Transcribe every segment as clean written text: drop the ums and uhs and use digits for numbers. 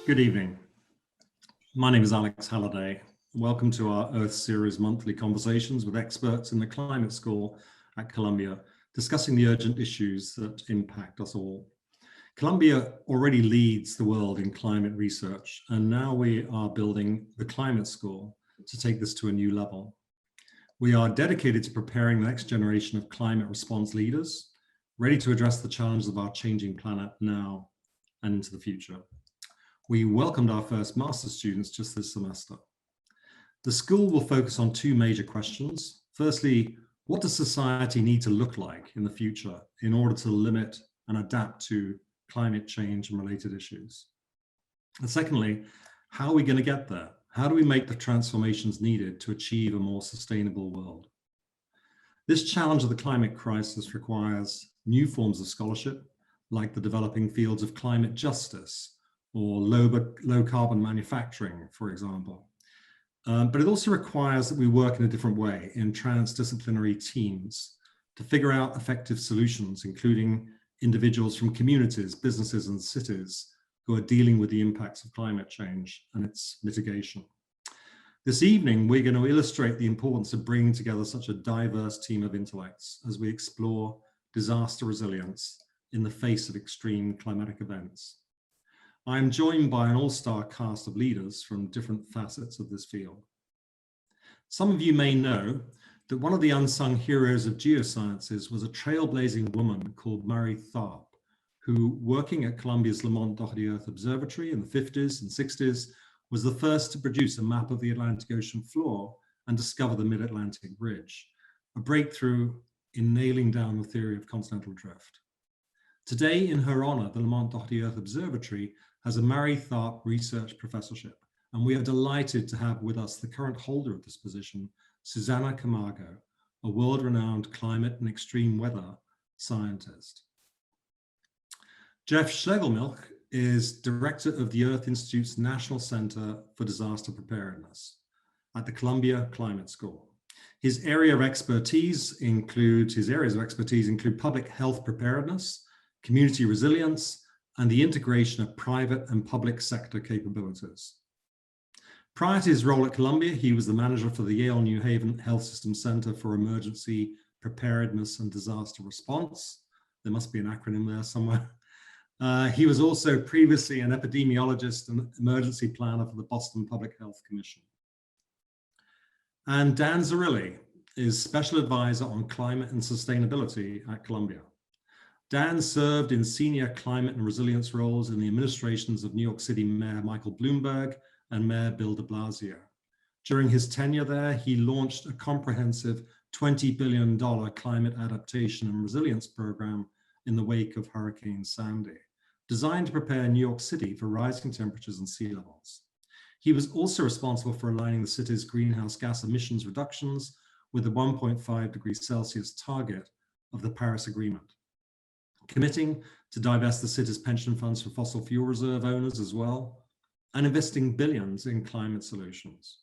Good evening. My name is Alex Halliday. Welcome to our Earth Series monthly conversations with experts in the climate school at Columbia, discussing the urgent issues that impact us all. Columbia already leads the world in climate research, and now we are building the climate school to take this to a new level. We are dedicated to preparing the next generation of climate response leaders, ready to address the challenges of our changing planet now and into the future. We welcomed our first master's students just this semester. The school will focus on two major questions. Firstly, what does society need to look like in the future in order to limit and adapt to climate change and related issues? And secondly, how are we going to get there? How do we make the transformations needed to achieve a more sustainable world? This challenge of the climate crisis requires new forms of scholarship, like the developing fields of climate justice, or low carbon manufacturing, for example. But it also requires that we work in a different way in transdisciplinary teams to figure out effective solutions, including individuals from communities, businesses, and cities who are dealing with the impacts of climate change and its mitigation. This evening, we're going to illustrate the importance of bringing together such a diverse team of intellects as we explore disaster resilience in the face of extreme climatic events. I am joined by an all-star cast of leaders from different facets of this field. Some of you may know that one of the unsung heroes of geosciences was a trailblazing woman called Mary Tharp, who, working at Columbia's Lamont-Doherty Earth Observatory in the 50s and 60s, was the first to produce a map of the Atlantic Ocean floor and discover the Mid-Atlantic Ridge, a breakthrough in nailing down the theory of continental drift. Today, in her honor, the Lamont-Doherty Earth Observatory has a Mary Tharp Research Professorship, and we are delighted to have with us the current holder of this position, Suzana Camargo, a world-renowned climate and extreme weather scientist. Jeff Schlegelmilch is director of the Earth Institute's National Center for Disaster Preparedness at the Columbia Climate School. His areas of expertise include public health preparedness, community resilience, and the integration of private and public sector capabilities. Prior to his role at Columbia, he was the manager for the Yale New Haven Health System Center for Emergency Preparedness and Disaster Response. There must be an acronym there somewhere. He was also previously an epidemiologist and emergency planner for the Boston Public Health Commission. And Dan Zarrilli is special advisor on climate and sustainability at Columbia. Dan served in senior climate and resilience roles in the administrations of New York City Mayor Michael Bloomberg and Mayor Bill de Blasio. During his tenure there, he launched a comprehensive $20 billion climate adaptation and resilience program in the wake of Hurricane Sandy, designed to prepare New York City for rising temperatures and sea levels. He was also responsible for aligning the city's greenhouse gas emissions reductions with the 1.5 degrees Celsius target of the Paris Agreement, committing to divest the city's pension funds from fossil fuel reserve owners as well, and investing billions in climate solutions.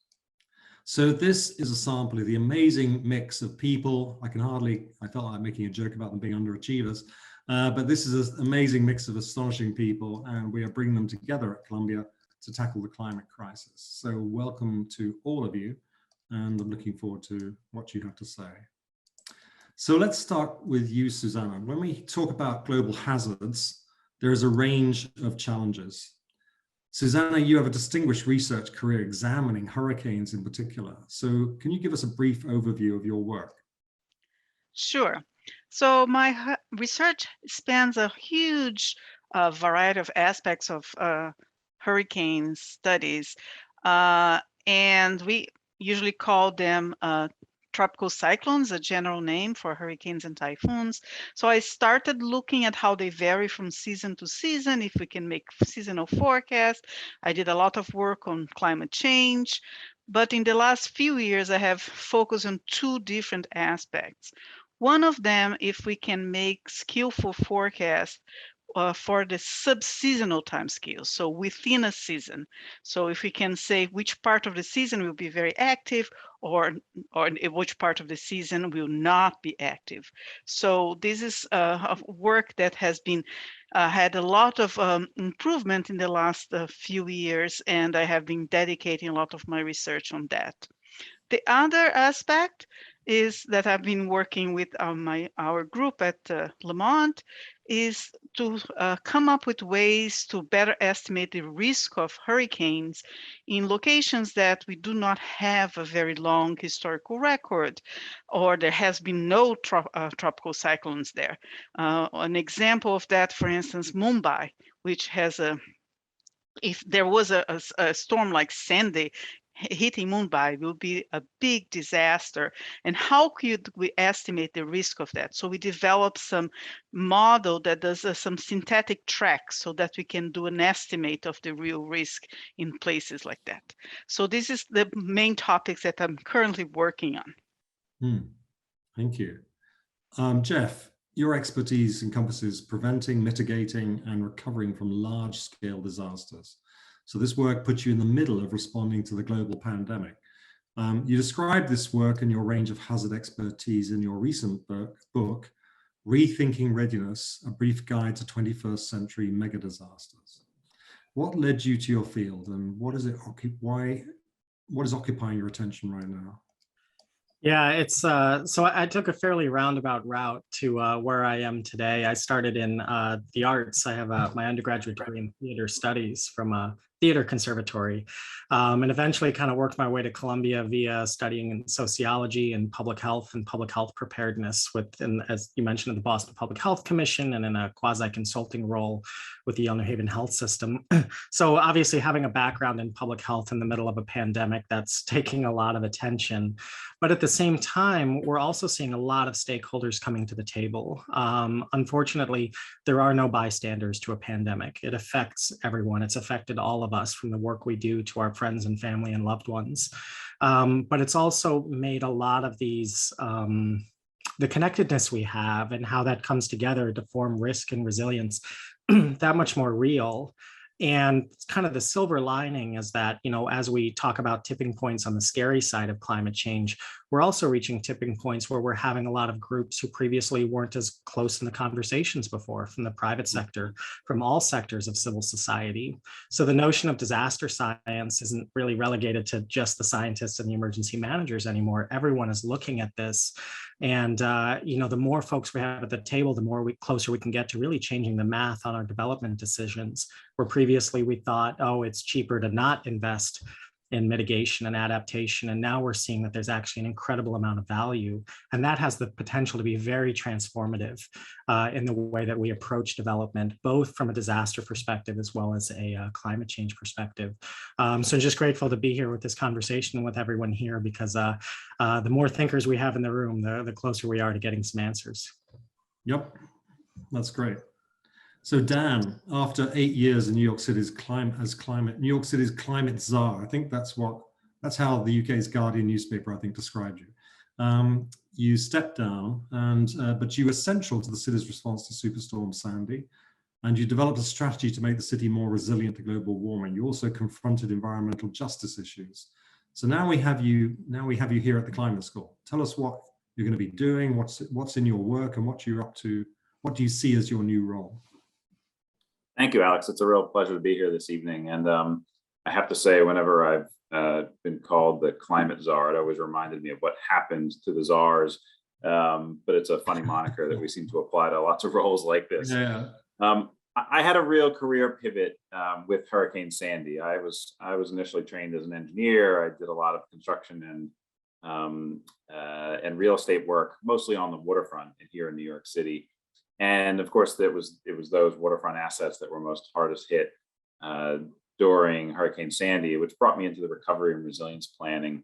So this is a sample of the amazing mix of people. I felt like making a joke about them being underachievers, but this is an amazing mix of astonishing people, and we are bringing them together at Columbia to tackle the climate crisis. So welcome to all of you, and I'm looking forward to what you have to say. So let's start with you, Susanna. When we talk about global hazards, there is a range of challenges. Susanna, you have a distinguished research career examining hurricanes in particular. So can you give us a brief overview of your work? Sure. So my research spans a huge variety of aspects of hurricane studies, and we usually call them tropical cyclones, a general name for hurricanes and typhoons. So I started looking at how they vary from season to season, if we can make seasonal forecasts. I did a lot of work on climate change, but in the last few years, I have focused on two different aspects. One of them, if we can make skillful forecasts for the sub-seasonal time scales, so within a season. So if we can say which part of the season will be very active or which part of the season will not be active. So this is work that has been had a lot of improvement in the last few years, and I have been dedicating a lot of my research on that. The other aspect is that I've been working with our group at Lamont is to come up with ways to better estimate the risk of hurricanes in locations that we do not have a very long historical record, or there has been no tropical cyclones there. An example of that, for instance, Mumbai, which has if there was a storm like Sandy hitting Mumbai, it would be a big disaster. And how could we estimate the risk of that? So we developed some model that does some synthetic tracks so that we can do an estimate of the real risk in places like that. So this is the main topics that I'm currently working on. Thank you. Jeff, your expertise encompasses preventing, mitigating, and recovering from large-scale disasters. So this work puts you in the middle of responding to the global pandemic. You described this work and your range of hazard expertise in your recent book, Rethinking Readiness, A Brief Guide to 21st Century Mega Disasters. What led you to your field, and what is occupying your attention right now? Yeah, it's so I took a fairly roundabout route to where I am today. I started in the arts. I have my undergraduate degree in theater studies from a theater conservatory, and eventually kind of worked my way to Columbia via studying in sociology and public health preparedness within, as you mentioned, the Boston Public Health Commission, and in a quasi-consulting role with the Yale New Haven Health System. So obviously having a background in public health in the middle of a pandemic, that's taking a lot of attention. But at the same time, we're also seeing a lot of stakeholders coming to the table. Unfortunately, there are no bystanders to a pandemic. It affects everyone. It's affected all of us, from the work we do to our friends and family and loved ones. But it's also made a lot of these, the connectedness we have and how that comes together to form risk and resilience that much more real. And kind of the silver lining is that, you know, as we talk about tipping points on the scary side of climate change, we're also reaching tipping points where we're having a lot of groups who previously weren't as close in the conversations before, from the private sector, from all sectors of civil society. So the notion of disaster science isn't really relegated to just the scientists and the emergency managers anymore. Everyone is looking at this. And, you know, the more folks we have at the table, the more closer we can get to really changing the math on our development decisions, where previously we thought, oh, it's cheaper to not invest in mitigation and adaptation. And now we're seeing that there's actually an incredible amount of value. And that has the potential to be very transformative in the way that we approach development, both from a disaster perspective as well as a climate change perspective. So just grateful to be here with this conversation with everyone here, because the more thinkers we have in the room, the closer we are to getting some answers. Yep, that's great. So Dan, after 8 years in New York City's climate czar, I think that's how the UK's Guardian newspaper, I think, described you. You stepped down, but you were central to the city's response to Superstorm Sandy, and you developed a strategy to make the city more resilient to global warming. You also confronted environmental justice issues. So now we have you here at the Climate School. Tell us what you're going to be doing, what's in your work, and what you're up to. What do you see as your new role? Thank you, Alex. It's a real pleasure to be here this evening. And I have to say, whenever I've been called the climate czar, it always reminded me of what happened to the czars. But it's a funny moniker that we seem to apply to lots of roles like this. Yeah. I had a real career pivot with Hurricane Sandy. I was initially trained as an engineer. I did a lot of construction and real estate work, mostly on the waterfront here in New York City. And of course, it was those waterfront assets that were most hardest hit during Hurricane Sandy, which brought me into the recovery and resilience planning,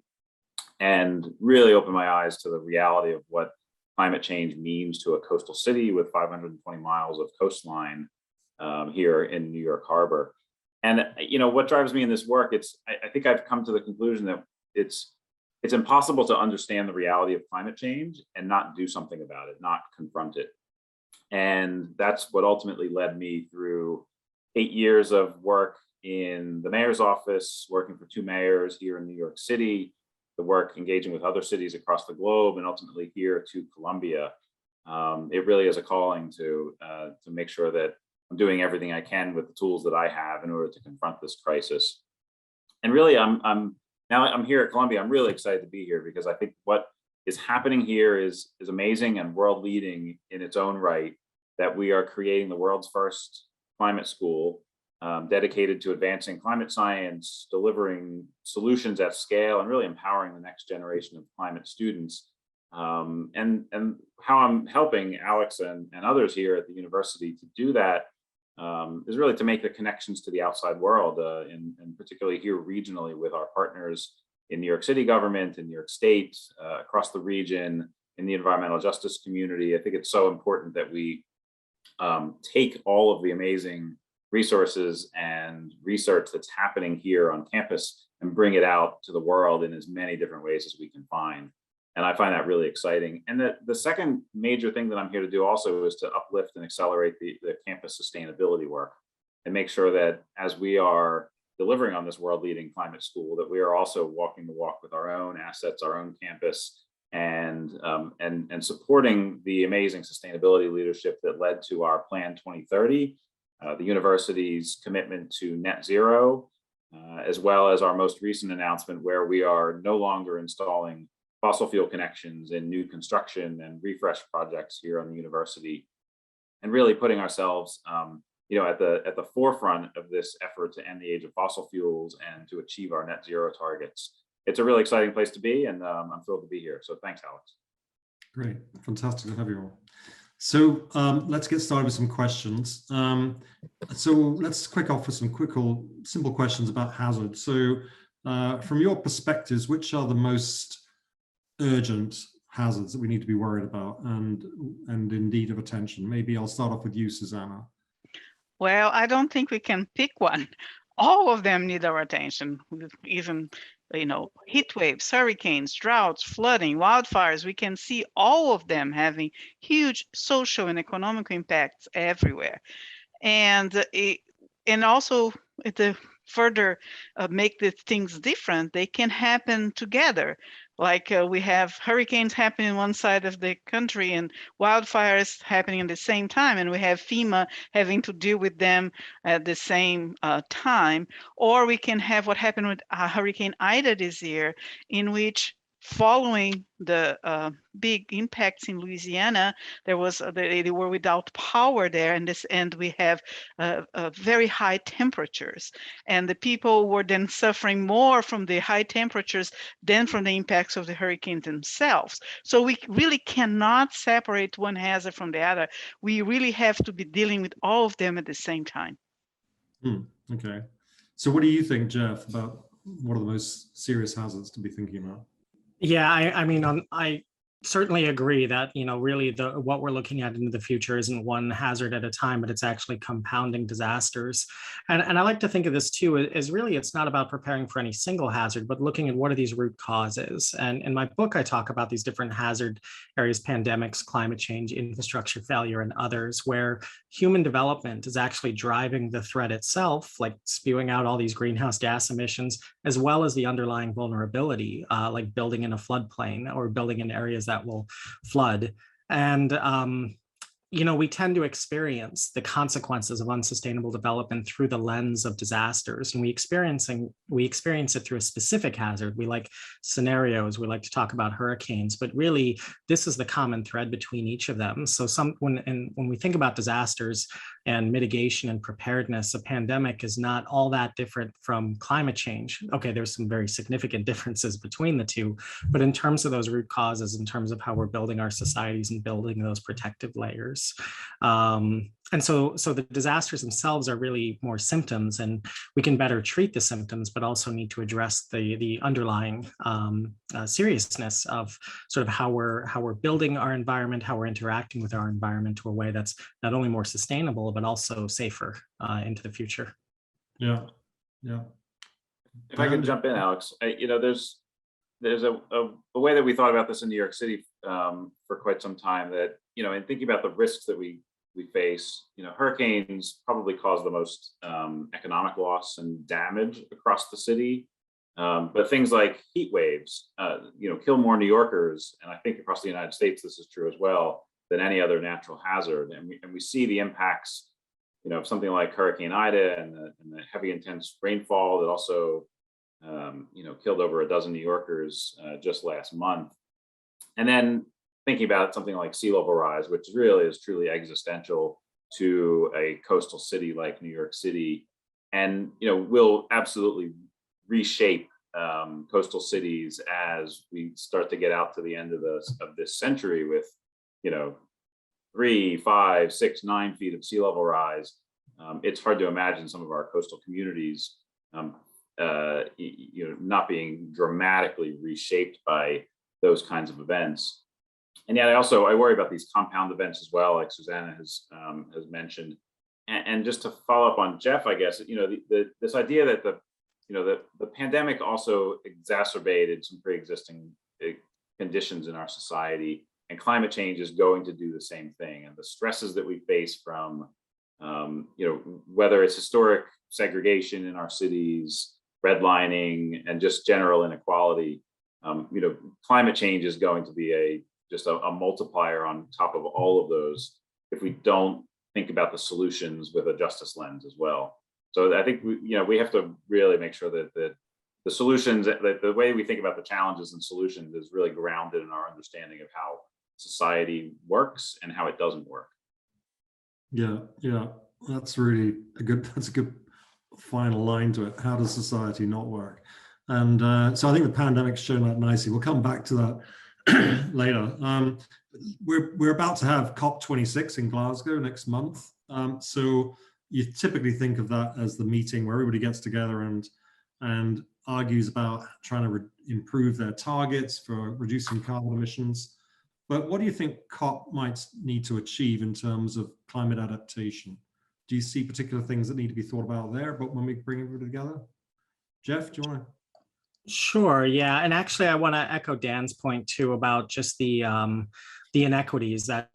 and really opened my eyes to the reality of what climate change means to a coastal city with 520 miles of coastline here in New York Harbor. And you know what drives me in this work? I think I've come to the conclusion that it's impossible to understand the reality of climate change and not do something about it, not confront it. And that's what ultimately led me through 8 years of work in the mayor's office, working for 2 mayors here in New York City, the work engaging with other cities across the globe, and ultimately here to Columbia. It really is a calling to make sure that doing everything I can with the tools that I have in order to confront this crisis. And really, now I'm here at Columbia. I'm really excited to be here because I think what is happening here is amazing and world leading in its own right. That we are creating the world's first climate school dedicated to advancing climate science, delivering solutions at scale, and really empowering the next generation of climate students. And how I'm helping Alex and others here at the university to do that is really to make the connections to the outside world, and particularly here regionally with our partners in New York City government, in New York State, across the region, in the environmental justice community. I think it's so important that we take all of the amazing resources and research that's happening here on campus and bring it out to the world in as many different ways as we can find. And I find that really exciting. And the second major thing that I'm here to do also is to uplift and accelerate the campus sustainability work and make sure that as we are delivering on this world leading climate school, that we are also walking the walk with our own assets, our own campus, and supporting the amazing sustainability leadership that led to our Plan 2030, the university's commitment to net zero, as well as our most recent announcement where we are no longer installing fossil fuel connections in new construction and refresh projects here on the university, and really putting ourselves at the forefront of this effort to end the age of fossil fuels and to achieve our net zero targets. It's a really exciting place to be, and I'm thrilled to be here. So thanks, Alex. Great, fantastic to have you all. So let's get started with some questions. So let's kick off with some simple questions about hazard. So from your perspectives, which are the most urgent hazards that we need to be worried about and in need of attention? Maybe I'll start off with you, Susanna. Well, I don't think we can pick one. All of them need our attention, even heat waves, hurricanes, droughts, flooding, wildfires. We can see all of them having huge social and economic impacts everywhere. And also the further make the things different, they can happen together. Like we have hurricanes happening on one side of the country and wildfires happening at the same time, and we have FEMA having to deal with them at the same time. Or we can have what happened with Hurricane Ida this year, in which following the big impacts in Louisiana, they were without power there, and we have very high temperatures, and the people were then suffering more from the high temperatures than from the impacts of the hurricanes themselves. So we really cannot separate one hazard from the other. We really have to be dealing with all of them at the same time. Okay. So what do you think, Jeff, about what are the most serious hazards to be thinking about? Yeah, I mean, I certainly agree that, really what we're looking at into the future isn't one hazard at a time, but it's actually compounding disasters. And I like to think of this too, as really, it's not about preparing for any single hazard, but looking at what are these root causes. And in my book, I talk about these different hazard areas: pandemics, climate change, infrastructure failure, and others, where human development is actually driving the threat itself, like spewing out all these greenhouse gas emissions, as well as the underlying vulnerability, like building in a floodplain or building in areas that will flood. And we tend to experience the consequences of unsustainable development through the lens of disasters, and we experience it through a specific hazard. We like scenarios, we like to talk about hurricanes, but really this is the common thread between each of them. So when we think about disasters and mitigation and preparedness, a pandemic is not all that different from climate change. Okay, there's some very significant differences between the two, but in terms of those root causes, in terms of how we're building our societies and building those protective layers. And so the disasters themselves are really more symptoms, and we can better treat the symptoms, but also need to address the underlying seriousness of sort of how we're building our environment, how we're interacting with our environment to a way that's not only more sustainable, but also safer into the future. Yeah. If I can jump in, Alex, there's a way that we thought about this in New York City for quite some time, that in thinking about the risks that we face, hurricanes probably cause the most economic loss and damage across the city, but things like heat waves kill more New Yorkers, and I think across the United States this is true as well, than any other natural hazard. And we see the impacts something like Hurricane Ida and the heavy intense rainfall that also killed over a dozen New Yorkers just last month. And then thinking about something like sea level rise, which really is truly existential to a coastal city like New York City, and will absolutely reshape coastal cities as we start to get out to the end of this century with 3, 5, 6, 9 feet of sea level rise. It's hard to imagine some of our coastal communities not being dramatically reshaped by those kinds of events. And yet I worry about these compound events as well, like Susanna has mentioned. And just to follow up on Jeff, I guess, this idea that the pandemic also exacerbated some pre-existing conditions in our society, and climate change is going to do the same thing. And the stresses that we face from, whether it's historic segregation in our cities, redlining, and just general inequality, climate change is going to be just a multiplier on top of all of those if we don't think about the solutions with a justice lens as well. So I think we have to really make sure that the solutions, that the way we think about the challenges and solutions is really grounded in our understanding of how society works and how it doesn't work. Yeah, that's really a good final line to it. How does society not work? And so I think the pandemic's shown that nicely. We'll come back to that later. We're about to have COP26 in Glasgow next month. So you typically think of that as the meeting where everybody gets together and argues about trying to improve their targets for reducing carbon emissions. But what do you think COP might need to achieve in terms of climate adaptation? Do you see particular things that need to be thought about there? But when we bring everybody together, Jeff, do you want to? Sure. Yeah. And actually, I want to echo Dan's point too about just the inequities that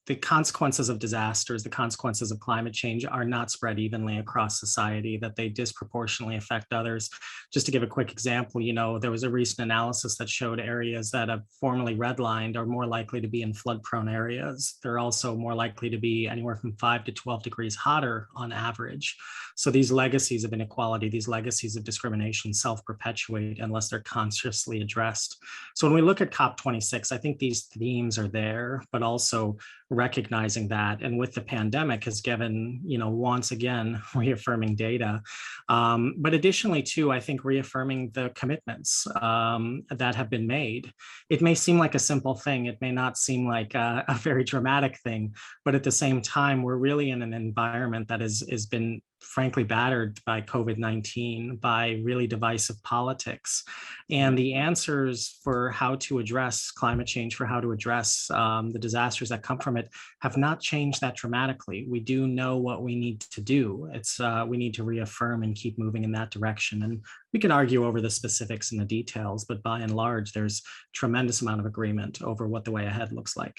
the consequences of disasters, the consequences of climate change are not spread evenly across society, that they disproportionately affect others. Just to give a quick example, there was a recent analysis that showed areas that have formerly redlined are more likely to be in flood-prone areas. They're also more likely to be anywhere from 5 to 12 degrees hotter on average. So these legacies of inequality, these legacies of discrimination self-perpetuate unless they're consciously addressed. So when we look at COP26, I think these themes are there, but also recognizing that, and with the pandemic has given, once again, reaffirming data. But additionally, too, I think reaffirming the commitments that have been made. It may seem like a simple thing. It may not seem like a very dramatic thing, but at the same time, we're really in an environment that has been frankly battered by COVID-19, by really divisive politics. And the answers for how to address climate change, for how to address the disasters that come from it, have not changed that dramatically. We do know what we need to do. It's we need to reaffirm and keep moving in that direction. And we can argue over the specifics and the details, but by and large, there's tremendous amount of agreement over what the way ahead looks like.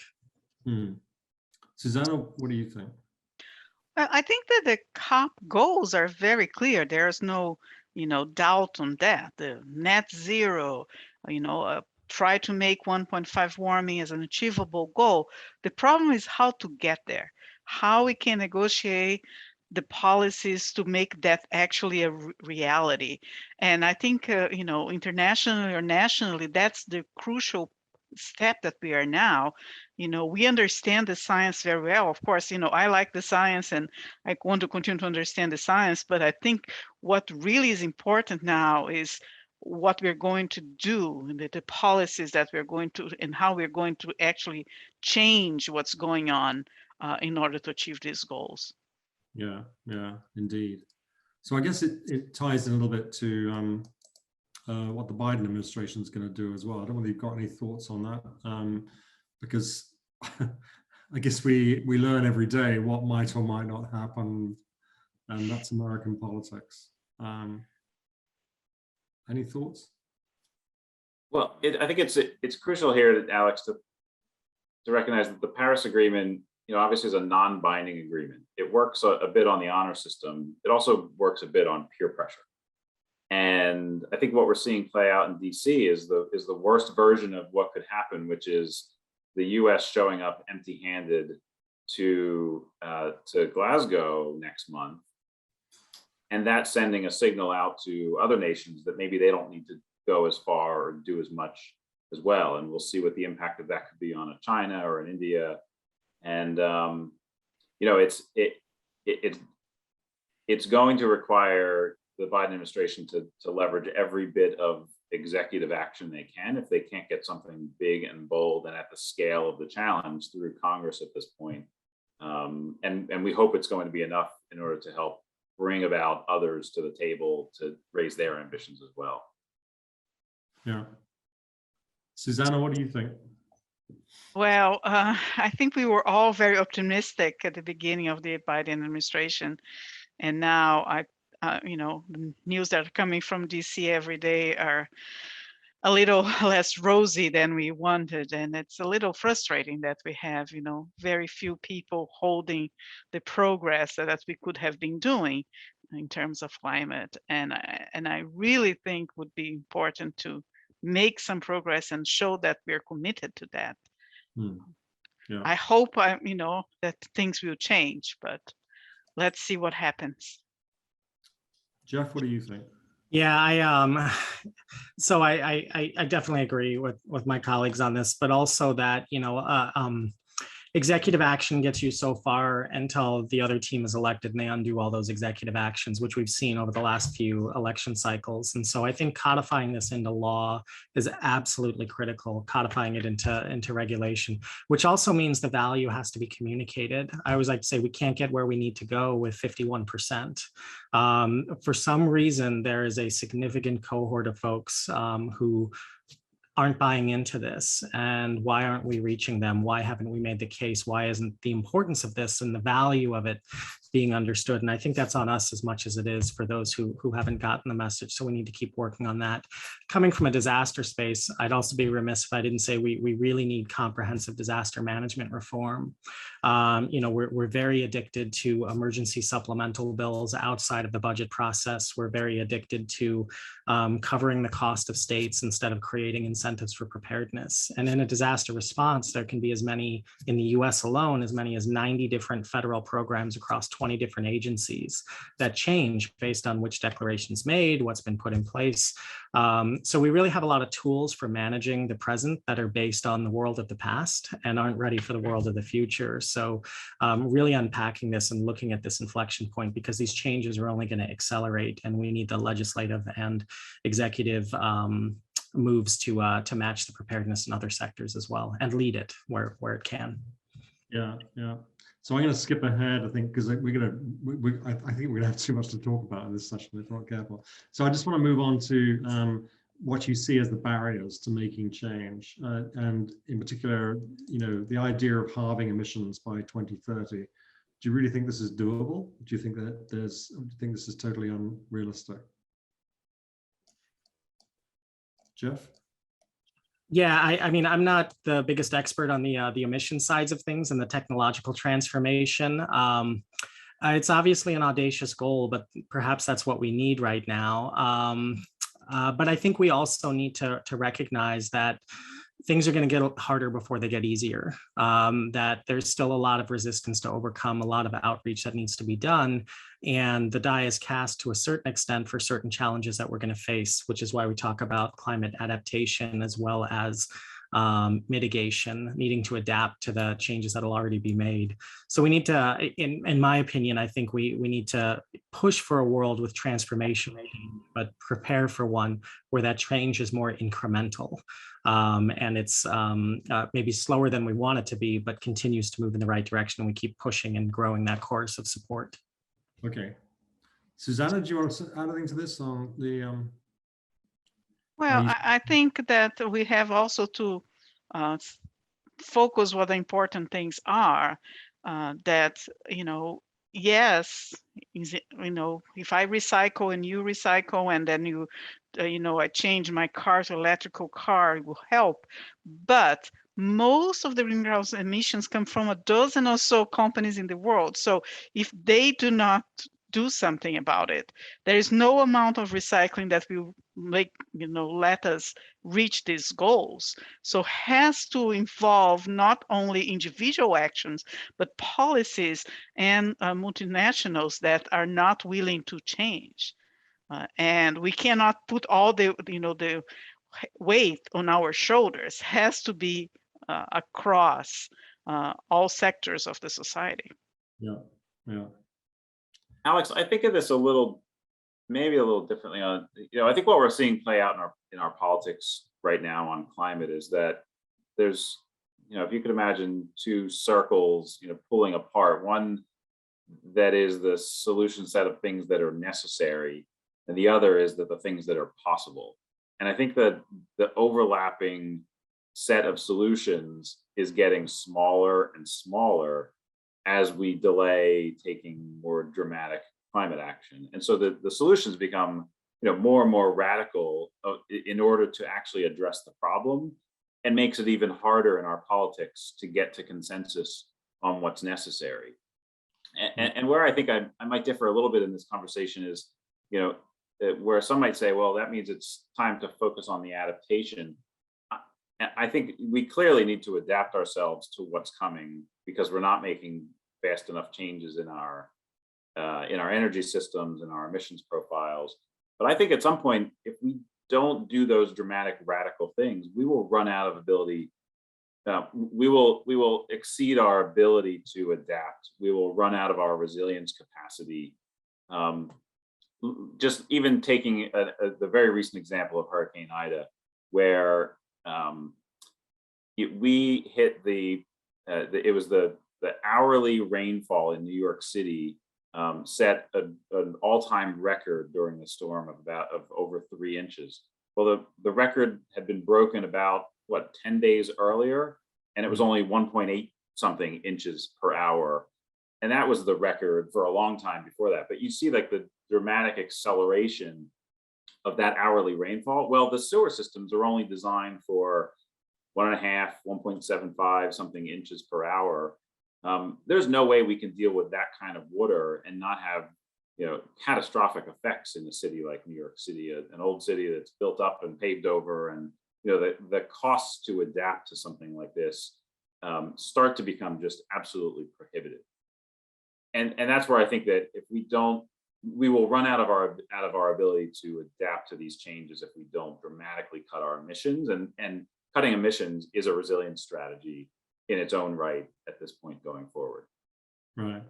Susanna, what do you think? I think that the COP goals are very clear. There's no, doubt on that. The net zero, try to make 1.5 warming as an achievable goal. The problem is how to get there, how we can negotiate the policies to make that actually a reality. And I think, internationally or nationally, that's the crucial step that we are now. We understand the science very well. Of course, I like the science and I want to continue to understand the science, but I think what really is important now is what we're going to do, the policies that we're going to, and how we're going to actually change what's going on in order to achieve these goals. Yeah, indeed. So I guess it ties in a little bit to what the Biden administration is going to do as well. I don't know whether you've got any thoughts on that, because I guess we learn every day what might or might not happen, and that's American politics. Any thoughts? Well, I think it's crucial here, Alex, to recognize that the Paris Agreement, obviously is a non-binding agreement. It works a bit on the honor system. It also works a bit on peer pressure. And I think what we're seeing play out in DC is the worst version of what could happen, which is the US showing up empty-handed to Glasgow next month, and that's sending a signal out to other nations that maybe they don't need to go as far or do as much as well. And we'll see what the impact of that could be on a China or an India. And it's going to require the Biden administration to leverage every bit of executive action they can if they can't get something big and bold and at the scale of the challenge through Congress at this point. And we hope it's going to be enough in order to help bring about others to the table to raise their ambitions as well. Yeah. Susanna, what do you think? Well, I think we were all very optimistic at the beginning of the Biden administration, and now the news that are coming from DC every day are a little less rosy than we wanted, and it's a little frustrating that we have, very few people holding the progress that we could have been doing in terms of climate. And I really think would be important to make some progress and show that we're committed to that. Yeah. I hope that things will change, but let's see what happens. Jeff, what do you think? Yeah, I definitely agree with my colleagues on this, but also that, executive action gets you so far until the other team is elected and they undo all those executive actions, which we've seen over the last few election cycles. And so I think codifying this into law is absolutely critical, codifying it into regulation, which also means the value has to be communicated. I always like to say we can't get where we need to go with 51%. For some reason, there is a significant cohort of folks who aren't buying into this. And why aren't we reaching them? Why haven't we made the case? Why isn't the importance of this and the value of it being understood? And I think that's on us as much as it is for those who haven't gotten the message. So we need to keep working on that. Coming from a disaster space, I'd also be remiss if I didn't say we really need comprehensive disaster management reform. We're very addicted to emergency supplemental bills outside of the budget process. We're very addicted to covering the cost of states instead of creating incentives for preparedness. And in a disaster response, there can be as many, in the US alone, as many as 90 different federal programs across 20 different agencies that change based on which declaration's made, what's been put in place. So we really have a lot of tools for managing the present that are based on the world of the past and aren't ready for the world of the future. So really unpacking this and looking at this inflection point, because these changes are only going to accelerate, and we need the legislative and executive moves to match the preparedness in other sectors as well, and lead it where it can. Yeah. So I'm going to skip ahead, I think, because I think we're going to have too much to talk about in this session if we're not careful. So I just want to move on to what you see as the barriers to making change, and in particular, the idea of halving emissions by 2030. Do you really think this is doable? Do you think that do you think this is totally unrealistic? Jeff? Yeah, I mean, I'm not the biggest expert on the emission sides of things and the technological transformation. It's obviously an audacious goal, but perhaps that's what we need right now. But I think we also need to recognize that things are going to get harder before they get easier, that there's still a lot of resistance to overcome, a lot of outreach that needs to be done. And the die is cast to a certain extent for certain challenges that we're going to face, which is why we talk about climate adaptation as well as mitigation, needing to adapt to the changes that will already be made. So we need to, in my opinion, I think we need to push for a world with transformation, but prepare for one where that change is more incremental. And it's maybe slower than we want it to be, but continues to move in the right direction. And we keep pushing and growing that course of support. Okay. Susanna, do you want to add anything to this on the... Well, I think that we have also to focus what the important things are. That, yes, if I recycle and you recycle, and then I change my car to electrical car, it will help. But most of the greenhouse emissions come from a dozen or so companies in the world. So if they do not do something about it. There is no amount of recycling that will make, let us reach these goals. So has to involve not only individual actions, but policies and multinationals that are not willing to change. And we cannot put all the weight on our shoulders. Has to be across all sectors of the society. Yeah, yeah. Alex, I think of this maybe a little differently. I think what we're seeing play out in our politics right now on climate is that there's, if you could imagine two circles, pulling apart, one that is the solution set of things that are necessary, and the other is that the things that are possible. And I think that the overlapping set of solutions is getting smaller and smaller as we delay taking more dramatic climate action. And so the solutions become, more and more radical in order to actually address the problem, and makes it even harder in our politics to get to consensus on what's necessary. And where I think I might differ a little bit in this conversation is, where some might say, well, that means it's time to focus on the adaptation. I think we clearly need to adapt ourselves to what's coming, because we're not making fast enough changes in our energy systems and our emissions profiles. But I think at some point, if we don't do those dramatic, radical things, we will run out of ability. We will exceed our ability to adapt. We will run out of our resilience capacity. Just even taking the very recent example of Hurricane Ida, where we hit it was the hourly rainfall in New York City set an all-time record during the storm of over 3 inches. Well, the record had been broken about 10 days earlier, and it was only 1.8 something inches per hour. And that was the record for a long time before that. But you see like the dramatic acceleration of that hourly rainfall. Well, the sewer systems are only designed for 1.5, 1.75 something inches per hour. There's no way we can deal with that kind of water and not have, catastrophic effects in a city like New York City, an old city that's built up and paved over, and the costs to adapt to something like this start to become just absolutely prohibitive. And that's where I think that if we don't, we will run out of our ability to adapt to these changes if we don't dramatically cut our emissions. And cutting emissions is a resilience strategy in its own right at this point going forward. Right.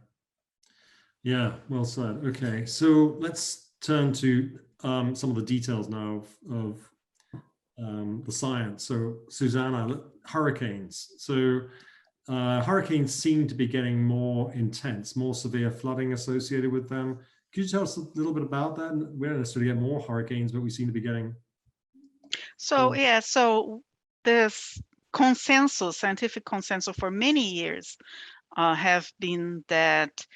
Yeah, well said. Okay, so let's turn to some of the details now of the science. So Susanna, hurricanes. So hurricanes seem to be getting more intense, more severe flooding associated with them. Could you tell us a little bit about that? We don't necessarily get more hurricanes, but we seem to be getting. So this scientific consensus for many years have been that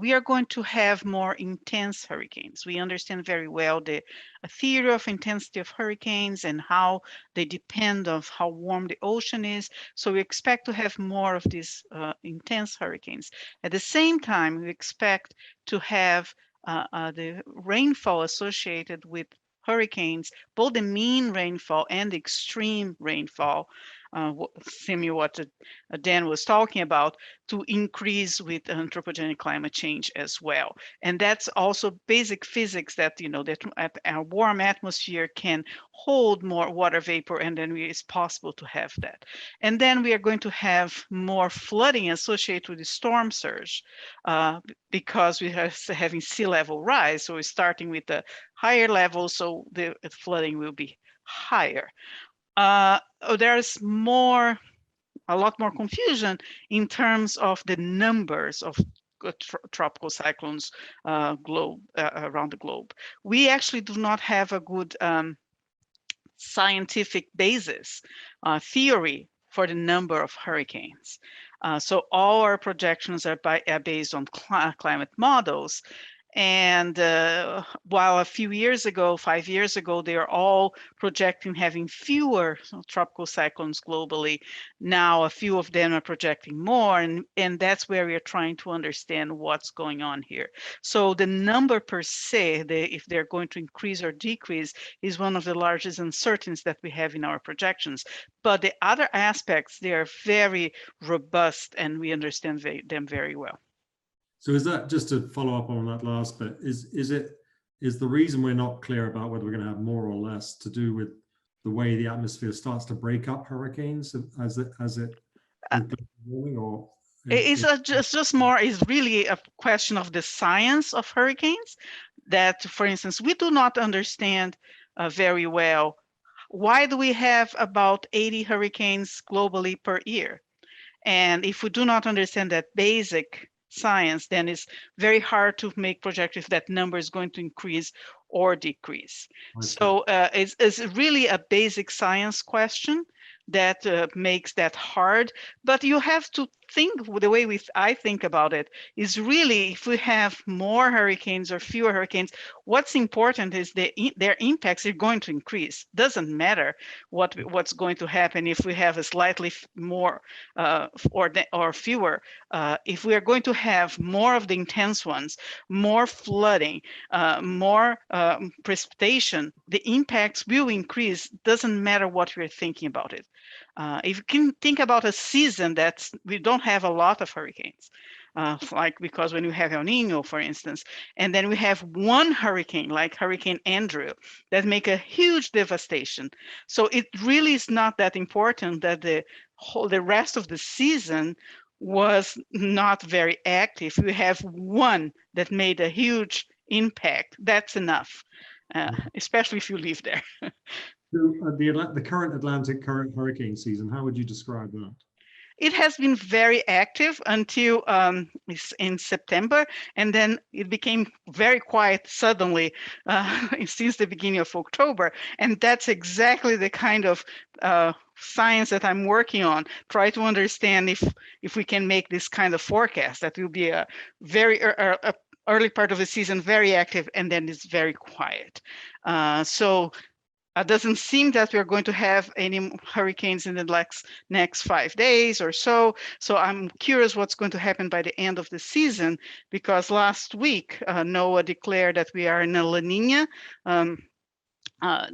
we are going to have more intense hurricanes. We understand very well the theory of intensity of hurricanes and how they depend on how warm the ocean is. So we expect to have more of these intense hurricanes. At the same time, we expect to have the rainfall associated with hurricanes, both the mean rainfall and the extreme rainfall, similar what Dan was talking about, to increase with anthropogenic climate change as well. And that's also basic physics that, that a warm atmosphere can hold more water vapor, and then it's possible to have that. And then we are going to have more flooding associated with the storm surge because we are having sea level rise. So we're starting with the higher level, so the flooding will be higher. There's a lot more confusion in terms of the numbers of tropical cyclones around the globe. We actually do not have a good scientific basis, theory for the number of hurricanes. So all our projections are based on climate models. And while a few years ago, 5 years ago, they are all projecting having fewer tropical cyclones globally. Now, a few of them are projecting more, and that's where we are trying to understand what's going on here. So the number per se, if they're going to increase or decrease, is one of the largest uncertainties that we have in our projections. But the other aspects, they are very robust, and we understand them very well. So is that, just to follow up on that last bit, is the reason we're not clear about whether we're going to have more or less to do with the way the atmosphere starts to break up hurricanes as it with global warming, or it's just more is really a question of the science of hurricanes, that, for instance, we do not understand very well why do we have about 80 hurricanes globally per year. And if we do not understand that basic science, then it's very hard to make projections if that number is going to increase or decrease. So it's really a basic science question that makes that hard. But you have to think, the way I think about it is really, if we have more hurricanes or fewer hurricanes, what's important is their impacts are going to increase. Doesn't matter what's going to happen if we have a slightly more or fewer. If we are going to have more of the intense ones, more flooding, more precipitation, the impacts will increase. Doesn't matter what we're thinking about it. If you can think about a season that we don't have a lot of hurricanes, like because when you have El Nino, for instance, and then we have one hurricane like Hurricane Andrew that make a huge devastation. So it really is not that important that the rest of the season was not very active. We have one that made a huge impact. That's enough, especially if you live there. So, the current Atlantic hurricane season, how would you describe that? It has been very active until in September, and then it became very quiet suddenly since the beginning of October. And that's exactly the kind of science that I'm working on. Try to understand if we can make this kind of forecast that will be a very early part of the season, very active, and then it's very quiet. So it doesn't seem that we're going to have any hurricanes in the next 5 days or so. So I'm curious what's going to happen by the end of the season, because last week NOAA declared that we are in a La Nina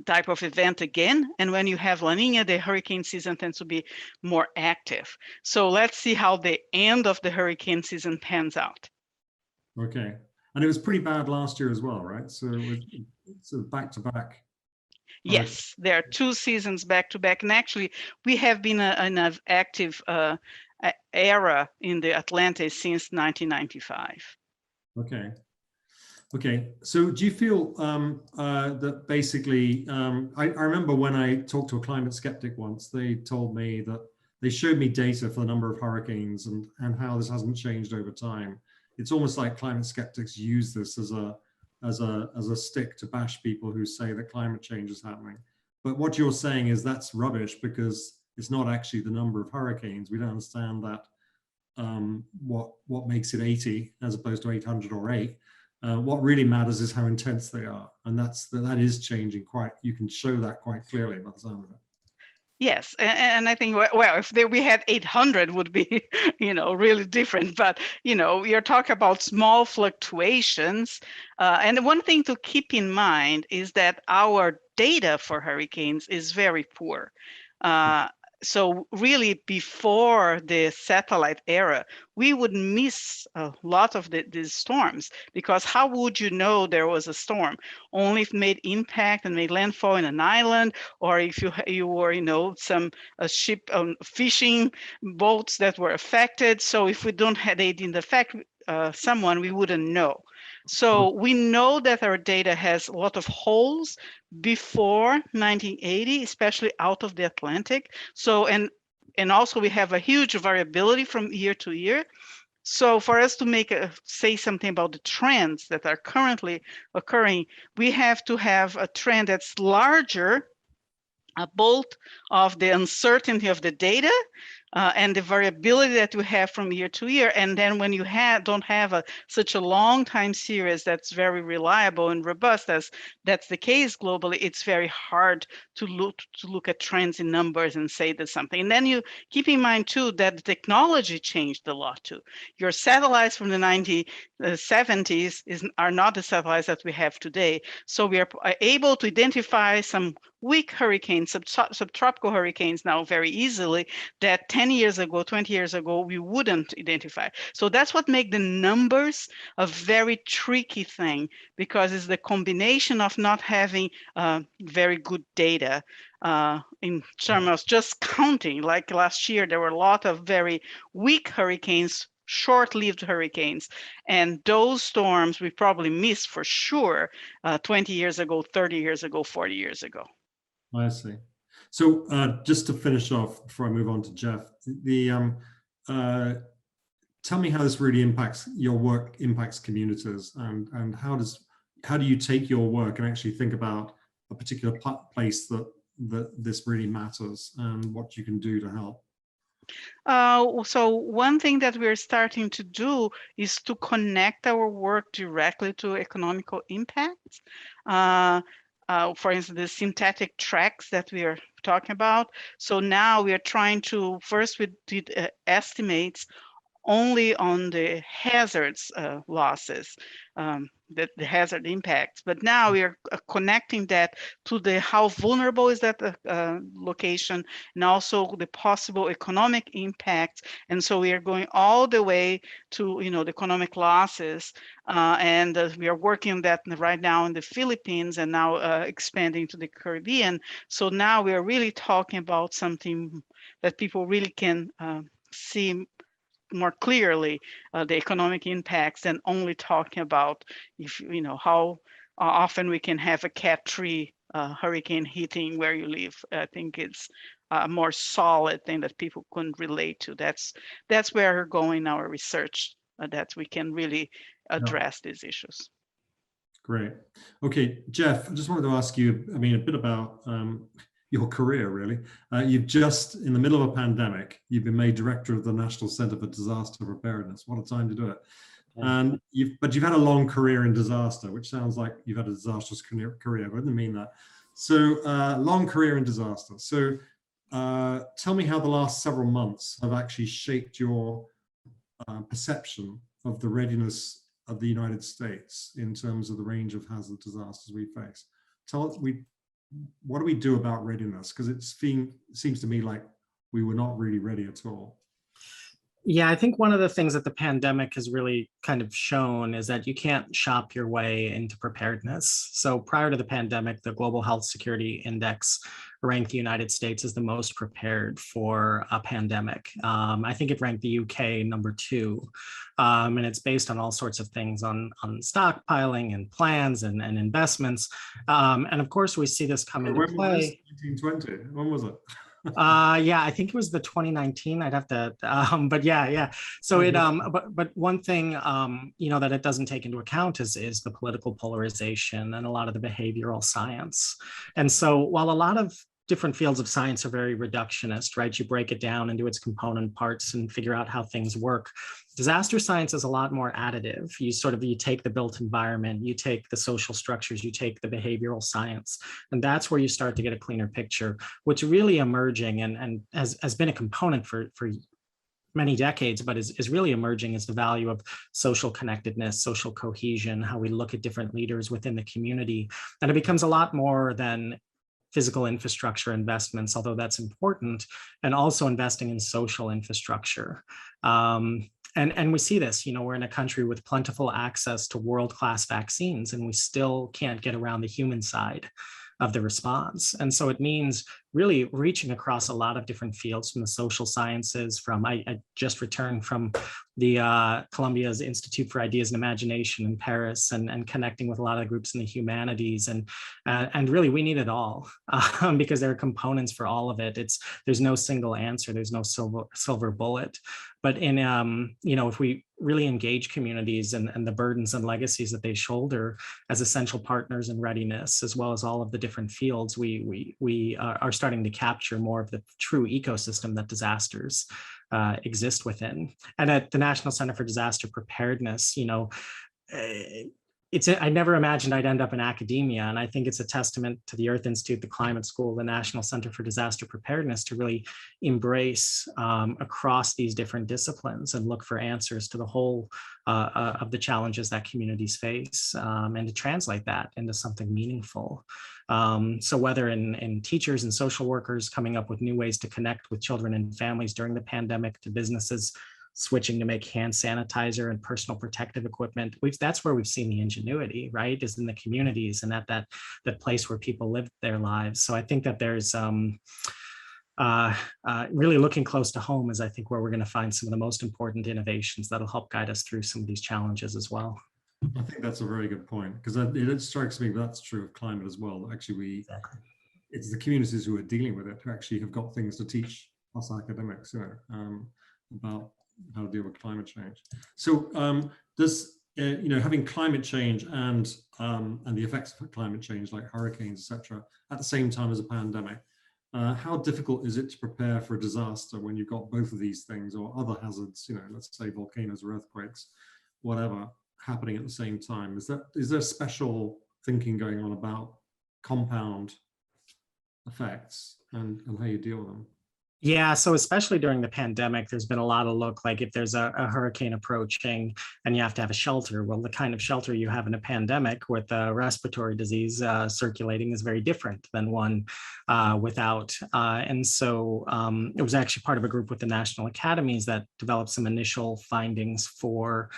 type of event again. And when you have La Nina, the hurricane season tends to be more active. So let's see how the end of the hurricane season pans out. Okay. And it was pretty bad last year as well, right? So it's back to back. Yes, there are 2 seasons back to back, and actually we have been in an active era in the Atlantic since 1995. Okay. So do you feel that basically, I remember when I talked to a climate skeptic once, they told me that they showed me data for the number of hurricanes and how this hasn't changed over time. It's almost like climate skeptics use this as a stick to bash people who say that climate change is happening. But what you're saying is that's rubbish, because it's not actually the number of hurricanes. We don't understand that what makes it 80 as opposed to 800 or 8. What really matters is how intense they are, and that is changing quite. You can show that quite clearly by the sound of it. Yes, and I think, well, if we had 800 would be, really different. But, you're talking about small fluctuations. And one thing to keep in mind is that our data for hurricanes is very poor. So really, before the satellite era, we would miss a lot of these storms, because how would you know there was a storm? Only if it made impact and made landfall in an island, or if you were, some ship fishing boats that were affected. So if they didn't affect someone, we wouldn't know. So we know that our data has a lot of holes before 1980, especially out of the Atlantic. So, and also we have a huge variability from year to year. So for us to say something about the trends that are currently occurring, we have to have a trend that's larger, both of the uncertainty of the data, and the variability that we have from year to year. And then when you don't have such a long time series that's very reliable and robust, as that's the case globally, it's very hard to look at trends in numbers and say that something. And then you keep in mind too that the technology changed a lot too. Your satellites from the 1970s are not the satellites that we have today. So we are able to identify some weak hurricanes, subtropical hurricanes now very easily that 10 years ago, 20 years ago, we wouldn't identify. So that's what makes the numbers a very tricky thing, because it's the combination of not having very good data in terms of just counting. Like last year, there were a lot of very weak hurricanes, short-lived hurricanes, and those storms we probably missed for sure 20 years ago, 30 years ago, 40 years ago. I see. So just to finish off before I move on to Jeff, tell me how this really impacts your work, impacts communities, and how do you take your work and actually think about a particular place that this really matters and what you can do to help? So one thing that we're starting to do is to connect our work directly to economical impacts. For instance, the synthetic tracks that we are talking about. So now we are trying to, first we did estimates only on the hazards losses, the hazard impacts. But now we are connecting that to the how vulnerable is that location, and also the possible economic impact. And so we are going all the way to the economic losses, and we are working on that right now in the Philippines, and now expanding to the Caribbean. So now we are really talking about something that people really can see more clearly, the economic impacts, than only talking about how often we can have a Cat 3 hurricane hitting where you live. I think it's a more solid thing that people can relate to. That's where we're going our research, that we can really address these issues. Great. Okay, Jeff, I just wanted to ask you, a bit about your career, really. You've just, in the middle of a pandemic, you've been made director of the National Center for Disaster Preparedness. What a time to do it. And you've had a long career in disaster, which sounds like you've had a disastrous career, but I didn't mean that. So long career in disaster. So tell me how the last several months have actually shaped your perception of the readiness of the United States in terms of the range of hazard disasters we face. What do we do about readiness? Because it seems to me like we were not really ready at all. Yeah, I think one of the things that the pandemic has really kind of shown is that you can't shop your way into preparedness. So prior to the pandemic, the Global Health Security Index ranked the United States as the most prepared for a pandemic. I think it ranked the UK number 2. And it's based on all sorts of things on stockpiling and plans and investments. And of course, we see this come into play. 1920, when was it? Yeah, I think it was the 2019. I'd have to, but yeah. So it, but one thing, that it doesn't take into account is the political polarization and a lot of the behavioral science. And so while a lot of different fields of science are very reductionist, right? You break it down into its component parts and figure out how things work. Disaster science is a lot more additive. You take the built environment, you take the social structures, you take the behavioral science, and that's where you start to get a cleaner picture. What's really emerging and has been a component for many decades, but is really emerging is the value of social connectedness, social cohesion, how we look at different leaders within the community. And it becomes a lot more than physical infrastructure investments, although that's important, and also investing in social infrastructure. And we see this, we're in a country with plentiful access to world-class vaccines, and we still can't get around the human side of the response. And so it means really reaching across a lot of different fields, from the social sciences, I just returned from the Columbia's Institute for Ideas and Imagination in Paris, and connecting with a lot of groups in the humanities, and really we need it all, because there are components for all of it. There's no single answer, there's no silver bullet. But if we really engage communities and the burdens and legacies that they shoulder as essential partners in readiness, as well as all of the different fields, we are starting starting to capture more of the true ecosystem that disasters exist within. And at the National Center for Disaster Preparedness, I never imagined I'd end up in academia. And I think it's a testament to the Earth Institute, the Climate School, the National Center for Disaster Preparedness to really embrace across these different disciplines and look for answers to the whole of the challenges that communities face, and to translate that into something meaningful. So whether in teachers and social workers coming up with new ways to connect with children and families during the pandemic, to businesses switching to make hand sanitizer and personal protective equipment, that's where we've seen the ingenuity, right, is in the communities and at that place where people live their lives. So I think that there's really looking close to home is, I think, where we're going to find some of the most important innovations that'll help guide us through some of these challenges as well. I think that's a very good point, because it strikes me that's true of climate as well. Actually, it's the communities who are dealing with it who actually have got things to teach us academics, about how to deal with climate change. So does having climate change and the effects of climate change, like hurricanes, etc., at the same time as a pandemic, how difficult is it to prepare for a disaster when you've got both of these things or other hazards, let's say volcanoes or earthquakes, whatever, happening at the same time? Is there special thinking going on about compound effects and how you deal with them? Yeah, so especially during the pandemic, there's been a lot of look like if there's a hurricane approaching and you have to have a shelter, well, the kind of shelter you have in a pandemic with a respiratory disease circulating is very different than one without. And so it was actually part of a group with the National Academies that developed some initial findings for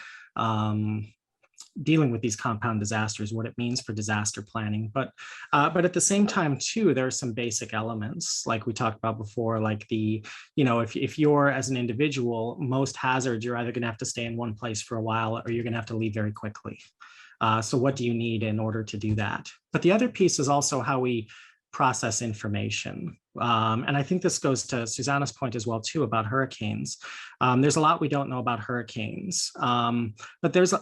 dealing with these compound disasters, what it means for disaster planning. But at the same time, too, there are some basic elements, like we talked about before, like if you're, as an individual, most hazards, you're either going to have to stay in one place for a while or you're going to have to leave very quickly. So what do you need in order to do that? But the other piece is also how we process information. And I think this goes to Susanna's point as well, too, about hurricanes. There's a lot we don't know about hurricanes, but there's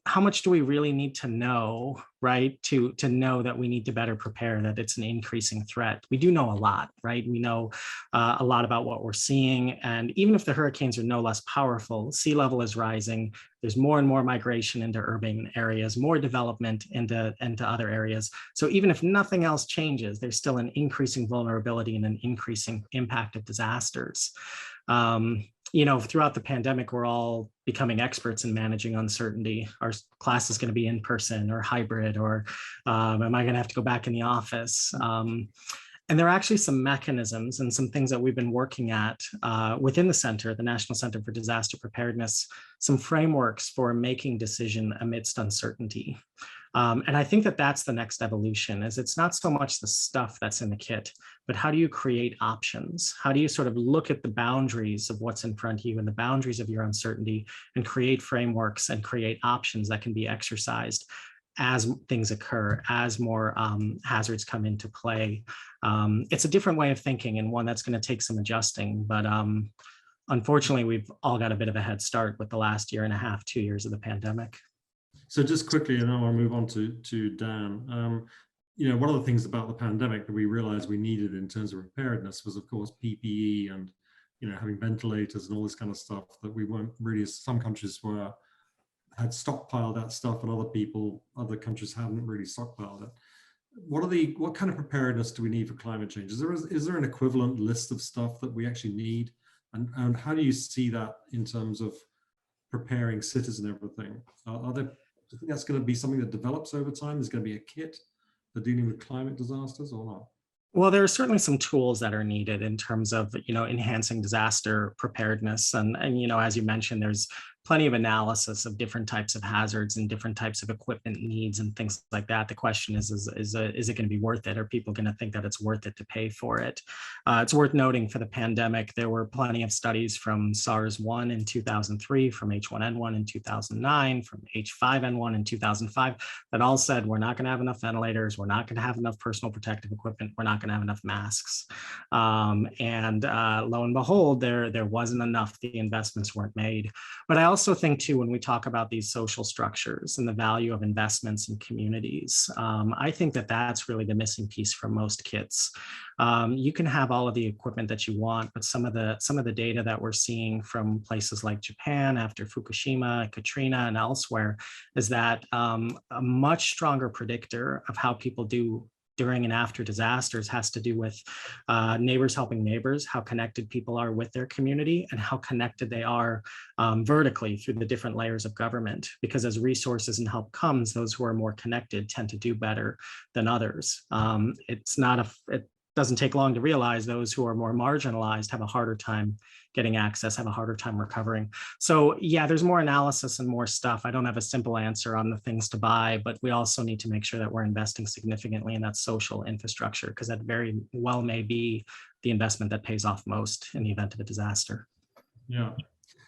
how much do we really need to know, right, to know that we need to better prepare, that it's an increasing threat? We do know a lot, right? We know a lot about what we're seeing. And even if the hurricanes are no less powerful, sea level is rising. There's more and more migration into urban areas, more development into other areas. So even if nothing else changes, there's still an increasing vulnerability and an increasing impact of disasters. Throughout the pandemic, we're all becoming experts in managing uncertainty. Our class is going to be in person or hybrid, or am I going to have to go back in the office? And there are actually some mechanisms and some things that we've been working at within the center, the National Center for Disaster Preparedness, some frameworks for making decision amidst uncertainty. And I think that that's the next evolution, is it's not so much the stuff that's in the kit, but how do you create options? How do you sort of look at the boundaries of what's in front of you and the boundaries of your uncertainty and create frameworks and create options that can be exercised as things occur, as more hazards come into play? It's a different way of thinking and one that's going to take some adjusting, but unfortunately, we've all got a bit of a head start with the last year and a half, 2 years of the pandemic. So just quickly, and I want to move on to Dan. One of the things about the pandemic that we realized we needed in terms of preparedness was, of course, PPE and, having ventilators and all this kind of stuff that we weren't really, some countries had stockpiled that stuff and other countries hadn't really stockpiled it. What kind of preparedness do we need for climate change? Is there an equivalent list of stuff that we actually need? And how do you see that in terms of preparing cities and everything? Do you think that's going to be something that develops over time? There's going to be a kit for dealing with climate disasters or not? Well, there are certainly some tools that are needed in terms of, enhancing disaster preparedness. And as you mentioned, there's plenty of analysis of different types of hazards and different types of equipment needs and things like that. The question is it going to be worth it? Are people going to think that it's worth it to pay for it? It's worth noting for the pandemic, there were plenty of studies from SARS-1 in 2003, from H1N1 in 2009, from H5N1 in 2005, that all said, we're not going to have enough ventilators, we're not going to have enough personal protective equipment, we're not going to have enough masks. And lo and behold, there wasn't enough, the investments weren't made. But I also also think too, when we talk about these social structures and the value of investments in communities, I think that that's really the missing piece for most kids. You can have all of the equipment that you want, but some of the data that we're seeing from places like Japan after Fukushima, Katrina, and elsewhere is that a much stronger predictor of how people do during and after disasters has to do with neighbors helping neighbors, how connected people are with their community, and how connected they are vertically through the different layers of government. Because as resources and help comes, those who are more connected tend to do better than others. It doesn't take long to realize those who are more marginalized have a harder time getting access, have a harder time recovering. So yeah, there's more analysis and more stuff. I don't have a simple answer on the things to buy, but we also need to make sure that we're investing significantly in that social infrastructure, because that very well may be the investment that pays off most in the event of a disaster. Yeah.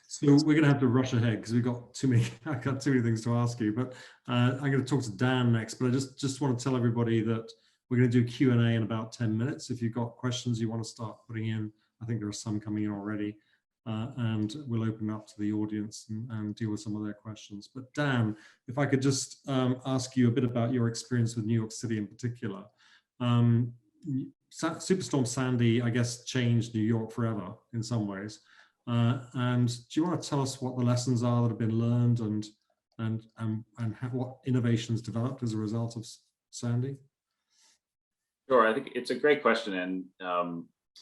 So we're going to have to rush ahead because we've got too many. I've got too many things to ask you. But I'm going to talk to Dan next. But I just want to tell everybody that we're going to do Q&A in about 10 minutes. If you've got questions you want to start putting in, I think there are some coming in already, and we'll open up to the audience and deal with some of their questions. But Dan, if I could just ask you a bit about your experience with New York City in particular. Superstorm Sandy, I guess, changed New York forever in some ways. And do you want to tell us what the lessons are that have been learned and what innovations developed as a result of Sandy? Sure, I think it's a great question, and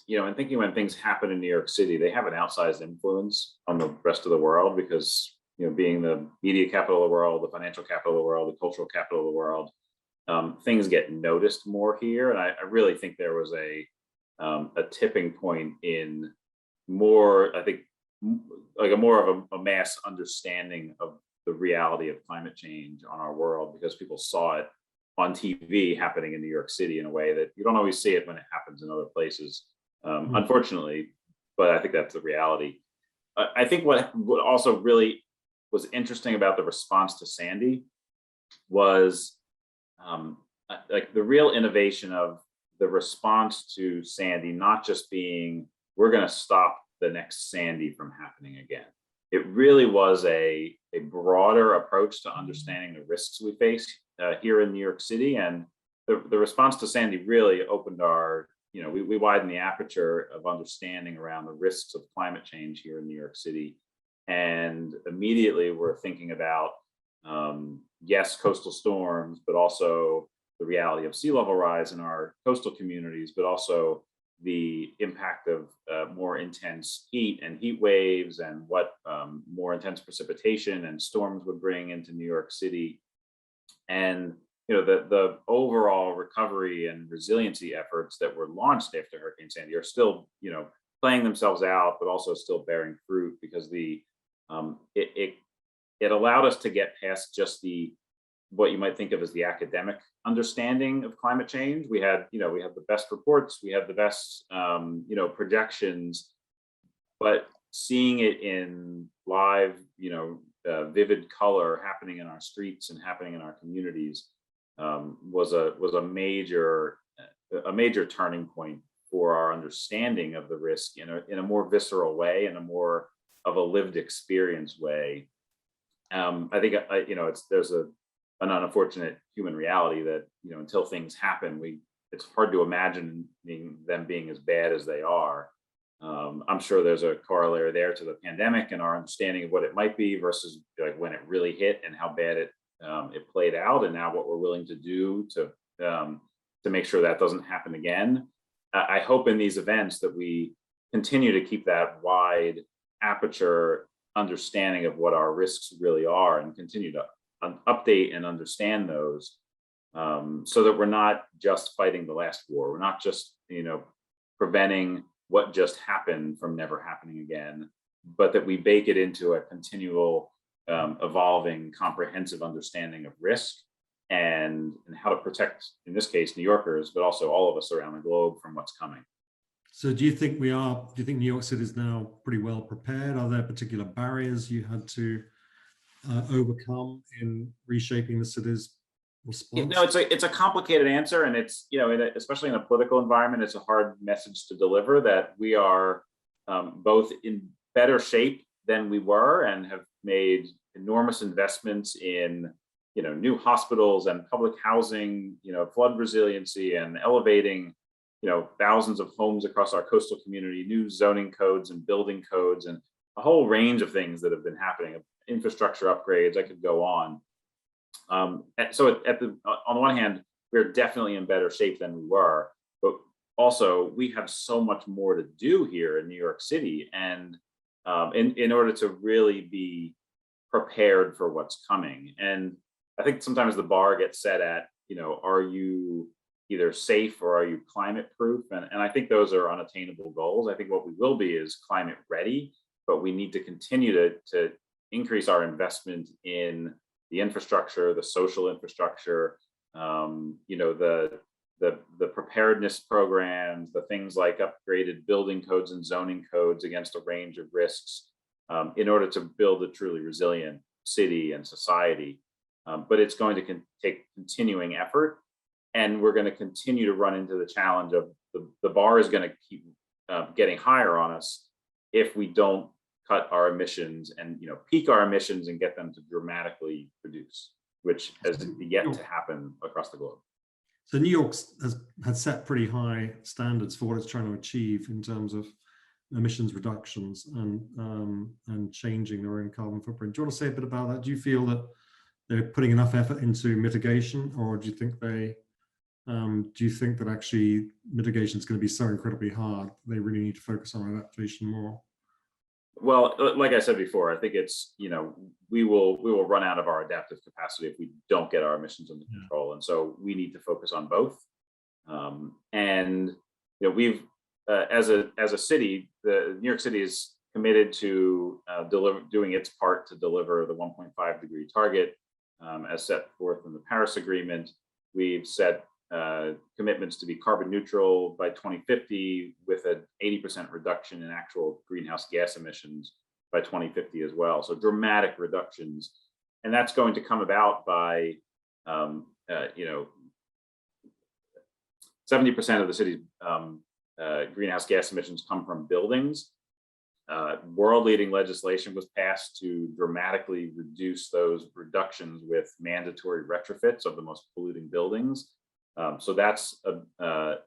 in thinking when things happen in New York City, they have an outsized influence on the rest of the world because being the media capital of the world, the financial capital of the world, the cultural capital of the world, things get noticed more here, and I really think there was a tipping point in more, I think, like more of a mass understanding of the reality of climate change on our world because people saw it on TV happening in New York City in a way that you don't always see it when it happens in other places, unfortunately, but I think that's the reality. I think what also really was interesting about the response to Sandy was like the real innovation of the response to Sandy, not just being, we're going to stop the next Sandy from happening again. It really was a broader approach to understanding the risks we face here in New York City. And the response to Sandy really opened our, we widened the aperture of understanding around the risks of climate change here in New York City. And immediately we're thinking about, yes, coastal storms, but also the reality of sea level rise in our coastal communities, but also the impact of more intense heat and heat waves and what more intense precipitation and storms would bring into New York City. And the overall recovery and resiliency efforts that were launched after Hurricane Sandy are still playing themselves out, but also still bearing fruit because it allowed us to get past just what you might think of as the academic understanding of climate change. We had the best reports, we had the best projections, but seeing it in live vivid color happening in our streets and happening in our communities was a major turning point for our understanding of the risk in a more visceral way, in a more of a lived experience way. I think there's an unfortunate human reality that until things happen, it's hard to imagine them being as bad as they are. I'm sure there's a corollary there to the pandemic and our understanding of what it might be versus like when it really hit and how bad it played out, and now what we're willing to do to make sure that doesn't happen again. I hope in these events that we continue to keep that wide aperture understanding of what our risks really are and continue to update and understand those so that we're not just fighting the last war. We're not just, preventing what just happened from never happening again, but that we bake it into a continual evolving comprehensive understanding of risk and how to protect, in this case, New Yorkers, but also all of us around the globe from what's coming. So do you think New York City is now pretty well prepared? Are there particular barriers you had to overcome in reshaping the city's response? No, it's a complicated answer, and it's especially in a political environment, it's a hard message to deliver that we are both in better shape than we were and have made enormous investments in, new hospitals and public housing, flood resiliency, and elevating, thousands of homes across our coastal community, new zoning codes and building codes, and a whole range of things that have been happening, infrastructure upgrades. I could go on. So on the one hand, we're definitely in better shape than we were, but also we have so much more to do here in New York City, and in order to really be prepared for what's coming. And I think sometimes the bar gets set at, are you either safe or are you climate proof? And I think those are unattainable goals. I think what we will be is climate ready, but we need to continue to increase our investment in the infrastructure, the social infrastructure, the preparedness programs, the things like upgraded building codes and zoning codes against a range of risks, in order to build a truly resilient city and society. But it's going to take continuing effort, and we're going to continue to run into the challenge of the bar is going to keep getting higher on us if we don't cut our emissions and peak our emissions and get them to dramatically reduce, which has yet to happen across the globe. So New York has set pretty high standards for what it's trying to achieve in terms of emissions reductions and changing their own carbon footprint. Do you want to say a bit about that? Do you feel that they're putting enough effort into mitigation, or do you think that actually mitigation is going to be so incredibly hard they really need to focus on adaptation more? Well, like I said before, I think it's, we will run out of our adaptive capacity if we don't get our emissions under control. And so we need to focus on both. We've, as a city, the New York City is committed to doing its part to deliver the 1.5 degree target as set forth in the Paris Agreement. We've set commitments to be carbon neutral by 2050 with an 80% reduction in actual greenhouse gas emissions by 2050 as well. So dramatic reductions. And that's going to come about by, 70% of the city's greenhouse gas emissions come from buildings. World-leading legislation was passed to dramatically reduce those reductions with mandatory retrofits of the most polluting buildings. So that's a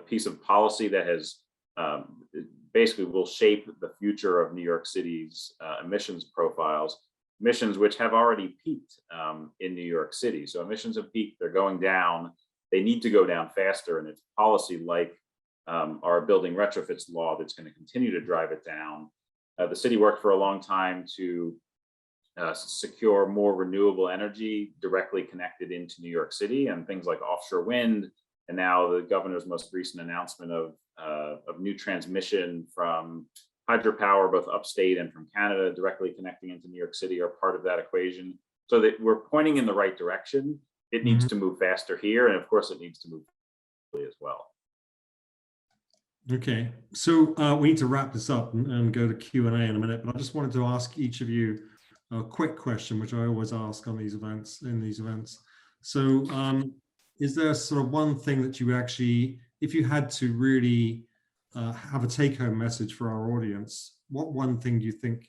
piece of policy that has basically will shape the future of New York City's emissions profiles, emissions which have already peaked in New York City. So emissions have peaked, they're going down, they need to go down faster, and it's policy like our building retrofits law that's going to continue to drive it down. The city worked for a long time to secure more renewable energy directly connected into New York City, and things like offshore wind, and now the governor's most recent announcement of new transmission from hydropower, both upstate and from Canada, directly connecting into New York City, are part of that equation. So that we're pointing in the right direction. It needs to move faster here, and of course it needs to move quickly as well. Okay, so we need to wrap this up and go to Q&A in a minute, but I just wanted to ask each of you a quick question, which I always ask on these events, So is there sort of one thing that you actually, if you had to really have a take-home message for our audience, what one thing do you think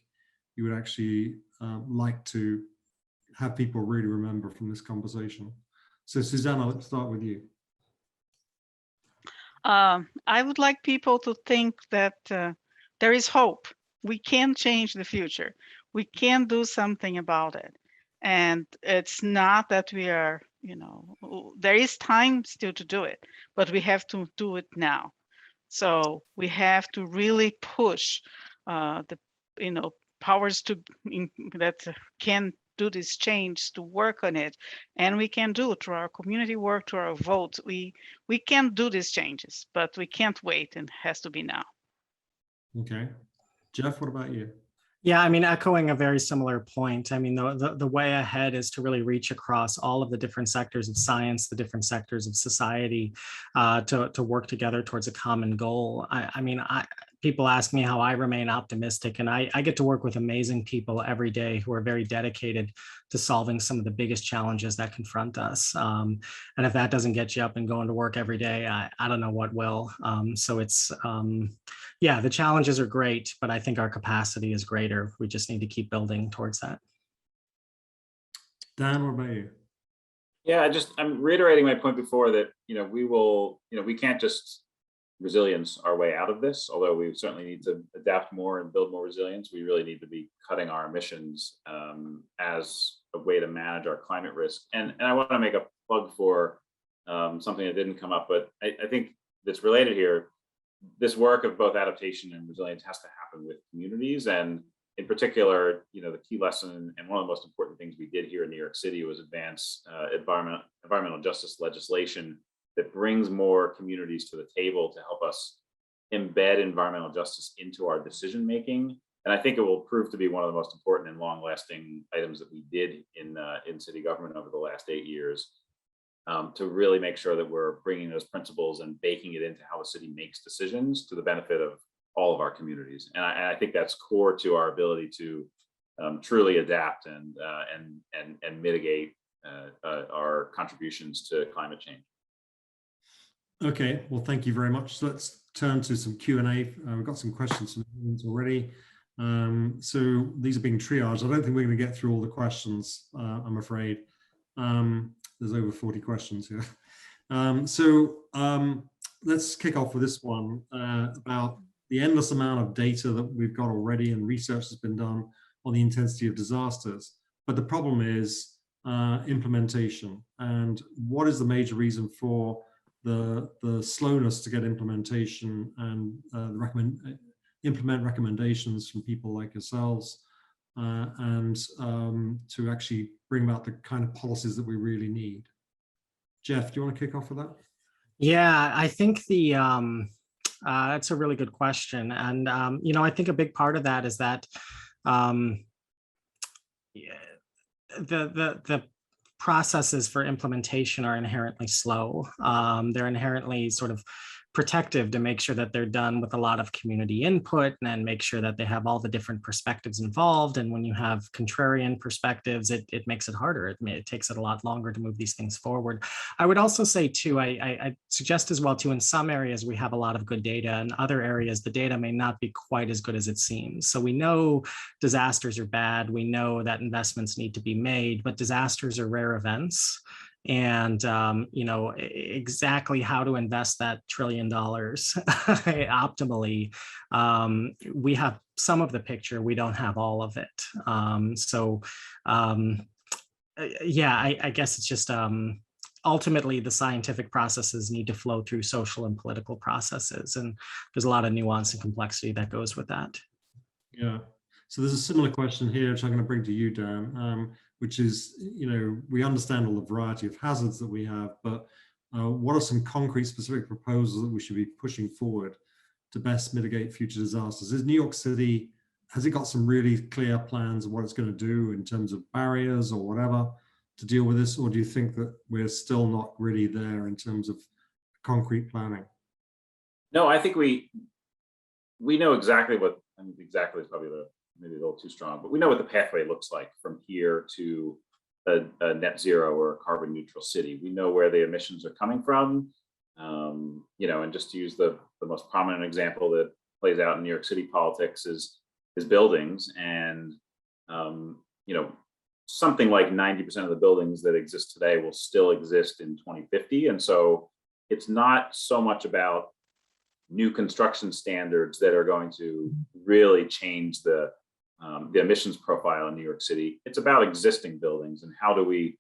you would actually like to have people really remember from this conversation? So Susanna, let's start with you. I would like people to think that there is hope. We can change the future. We can do something about it. And it's not that we are, there is time still to do it, but we have to do it now. So we have to really push the, powers that can do this change to work on it, and we can do it through our community work, through our votes. We can do these changes, but we can't wait, and it has to be now. Okay, Jeff, what about you? Yeah, I mean, echoing a very similar point. I mean, the way ahead is to really reach across all of the different sectors of science, the different sectors of society, to work together towards a common goal. people ask me how I remain optimistic, and I get to work with amazing people every day who are very dedicated to solving some of the biggest challenges that confront us. And if that doesn't get you up and going to work every day, I don't know what will. So it's, yeah, the challenges are great, but I think our capacity is greater. We just need to keep building towards that. Dan, what about you? Yeah, I'm reiterating my point before that, we can't just resilience our way out of this, although we certainly need to adapt more and build more resilience. We really need to be cutting our emissions as a way to manage our climate risk. And I want to make a plug for something that didn't come up, but I think that's related here. This work of both adaptation and resilience has to happen with communities. And in particular, the key lesson and one of the most important things we did here in New York City was advance environmental justice legislation that brings more communities to the table to help us embed environmental justice into our decision making. And I think it will prove to be one of the most important and long-lasting items that we did in city government over the last 8 years, to really make sure that we're bringing those principles and baking it into how the city makes decisions to the benefit of all of our communities. And I think that's core to our ability to truly adapt and mitigate our contributions to climate change. Okay, well, thank you very much. So let's turn to some Q&A. We've got some questions from the audience already. So these are being triaged. I don't think we're going to get through all the questions, I'm afraid. There's over 40 questions here. Let's kick off with this one about the endless amount of data that we've got already and research has been done on the intensity of disasters. But the problem is implementation. And what is the major reason for the slowness to get implementation and implement recommendations from people like yourselves and to actually bring about the kind of policies that we really need? Jeff, do you want to kick off with that? Yeah, I think that's a really good question. And, I think a big part of that is that the processes for implementation are inherently slow. They're inherently sort of protective to make sure that they're done with a lot of community input and then make sure that they have all the different perspectives involved. And when you have contrarian perspectives, it makes it harder. It takes it a lot longer to move these things forward. I would also say too, I suggest as well too, in some areas we have a lot of good data. In other areas, the data may not be quite as good as it seems. So we know disasters are bad. We know that investments need to be made, but disasters are rare events. And exactly how to invest that $1 trillion optimally. We have some of the picture, we don't have all of it. I guess it's just ultimately the scientific processes need to flow through social and political processes, and there's a lot of nuance and complexity that goes with that. Yeah. So there's a similar question here, which I'm going to bring to you, Dan, which is, we understand all the variety of hazards that we have, but what are some concrete specific proposals that we should be pushing forward to best mitigate future disasters? Is New York City, has it got some really clear plans of what it's going to do in terms of barriers or whatever to deal with this? Or do you think that we're still not really there in terms of concrete planning? No, I think we know exactly what, exactly is probably maybe a little too strong, but we know what the pathway looks like from here to a net zero or a carbon neutral city. We know where the emissions are coming from, and just to use the most prominent example that plays out in New York City politics is buildings. And, something like 90% of the buildings that exist today will still exist in 2050. And so it's not so much about new construction standards that are going to really change the emissions profile in New York City. It's about existing buildings and how do we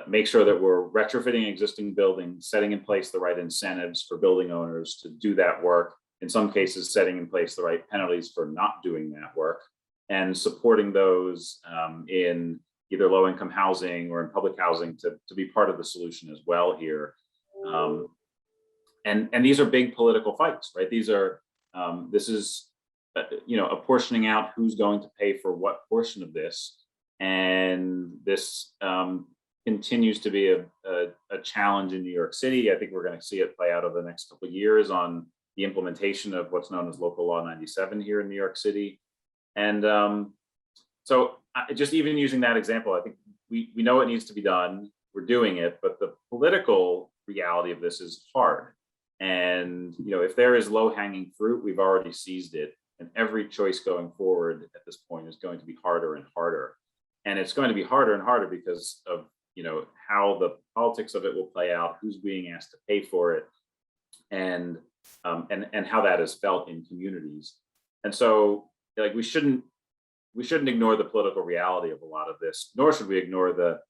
make sure that we're retrofitting existing buildings, setting in place the right incentives for building owners to do that work, in some cases setting in place the right penalties for not doing that work, and supporting those in either low-income housing or in public housing to be part of the solution as well here. And these are big political fights, right? These are, this is, apportioning out who's going to pay for what portion of this. And this continues to be a challenge in New York City. I think we're going to see it play out over the next couple of years on the implementation of what's known as Local Law 97 here in New York City. And so just even using that example, I think we know it needs to be done. We're doing it, but the political reality of this is hard. And if there is low-hanging fruit, we've already seized it. And every choice going forward at this point is going to be harder and harder. And it's going to be harder and harder because of how the politics of it will play out, who's being asked to pay for it, and how that is felt in communities. And so, like, we shouldn't ignore the political reality of a lot of this, nor should we ignore the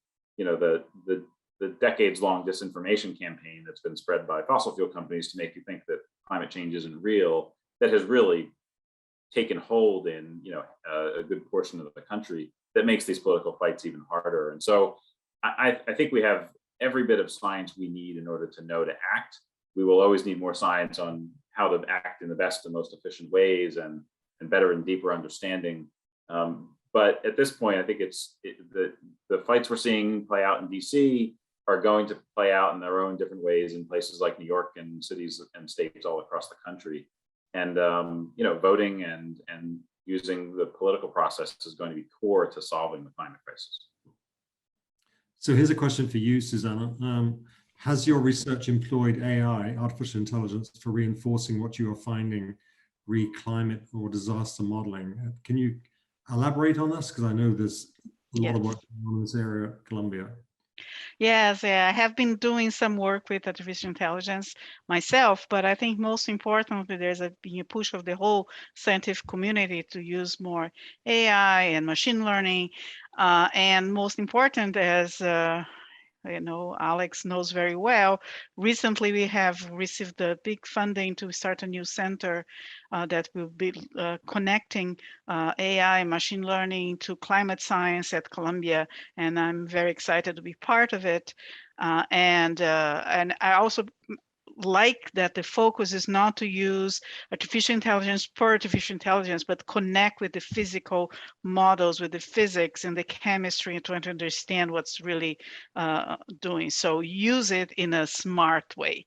decades-long disinformation campaign that's been spread by fossil fuel companies to make you think that climate change isn't real, that has really taken hold in a good portion of the country, that makes these political fights even harder. And so I think we have every bit of science we need in order to know to act. We will always need more science on how to act in the best and most efficient ways and better and deeper understanding. But at this point, I think the fights we're seeing play out in DC are going to play out in their own different ways in places like New York and cities and states all across the country. And voting and using the political process is going to be core to solving the climate crisis. So here's a question for you, Susanna. Has your research employed AI, artificial intelligence, for reinforcing what you are finding re climate or disaster modeling? Can you elaborate on this? Because I know there's a lot of work going on in this area at Columbia. Yes, I have been doing some work with artificial intelligence myself, but I think most importantly, there's been a push of the whole scientific community to use more AI and machine learning. And most important, as Alex knows very well, recently we have received the big funding to start a new center that will be connecting AI and machine learning to climate science at Columbia, and I'm very excited to be part of it. And I also like that the focus is not to use artificial intelligence for artificial intelligence, but connect with the physical models, with the physics and the chemistry, and trying to understand what's really doing. So use it in a smart way,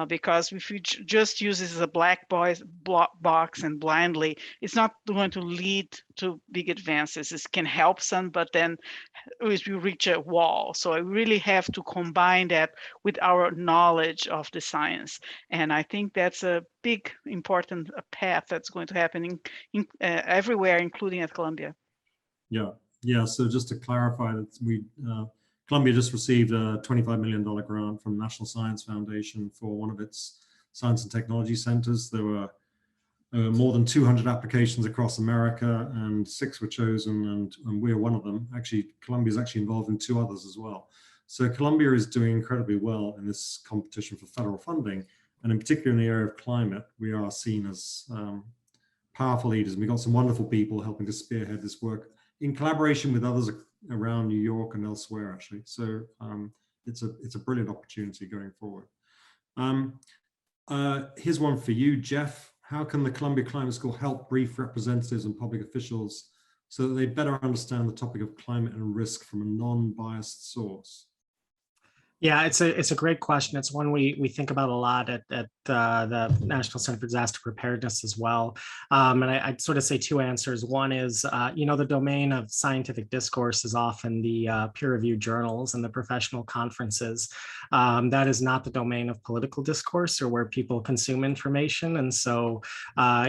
because if you just use it as a black box and blindly, it's not going to lead to big advances. It can help some, but then we reach a wall. So I really have to combine that with our knowledge of the science. And I think that's a big, important path that's going to happen in everywhere, including at Columbia. Yeah. So just to clarify, that Columbia just received a $25 million grant from National Science Foundation for one of its science and technology centers. There were more than 200 applications across America, and 6 were chosen, and we're one of them. Actually, Columbia is actually involved in 2 others as well. So Columbia is doing incredibly well in this competition for federal funding, and in particular in the area of climate, we are seen as powerful leaders. And we've got some wonderful people helping to spearhead this work in collaboration with others around New York and elsewhere, actually. So it's a brilliant opportunity going forward. Here's one for you, Jeff. How can the Columbia Climate School help brief representatives and public officials so that they better understand the topic of climate and risk from a non-biased source? Yeah, it's a great question. It's one we think about a lot at the National Center for Disaster Preparedness as well. And I'd sort of say 2 answers. One is, the domain of scientific discourse is often the peer-reviewed journals and the professional conferences. That is not the domain of political discourse or where people consume information. And so,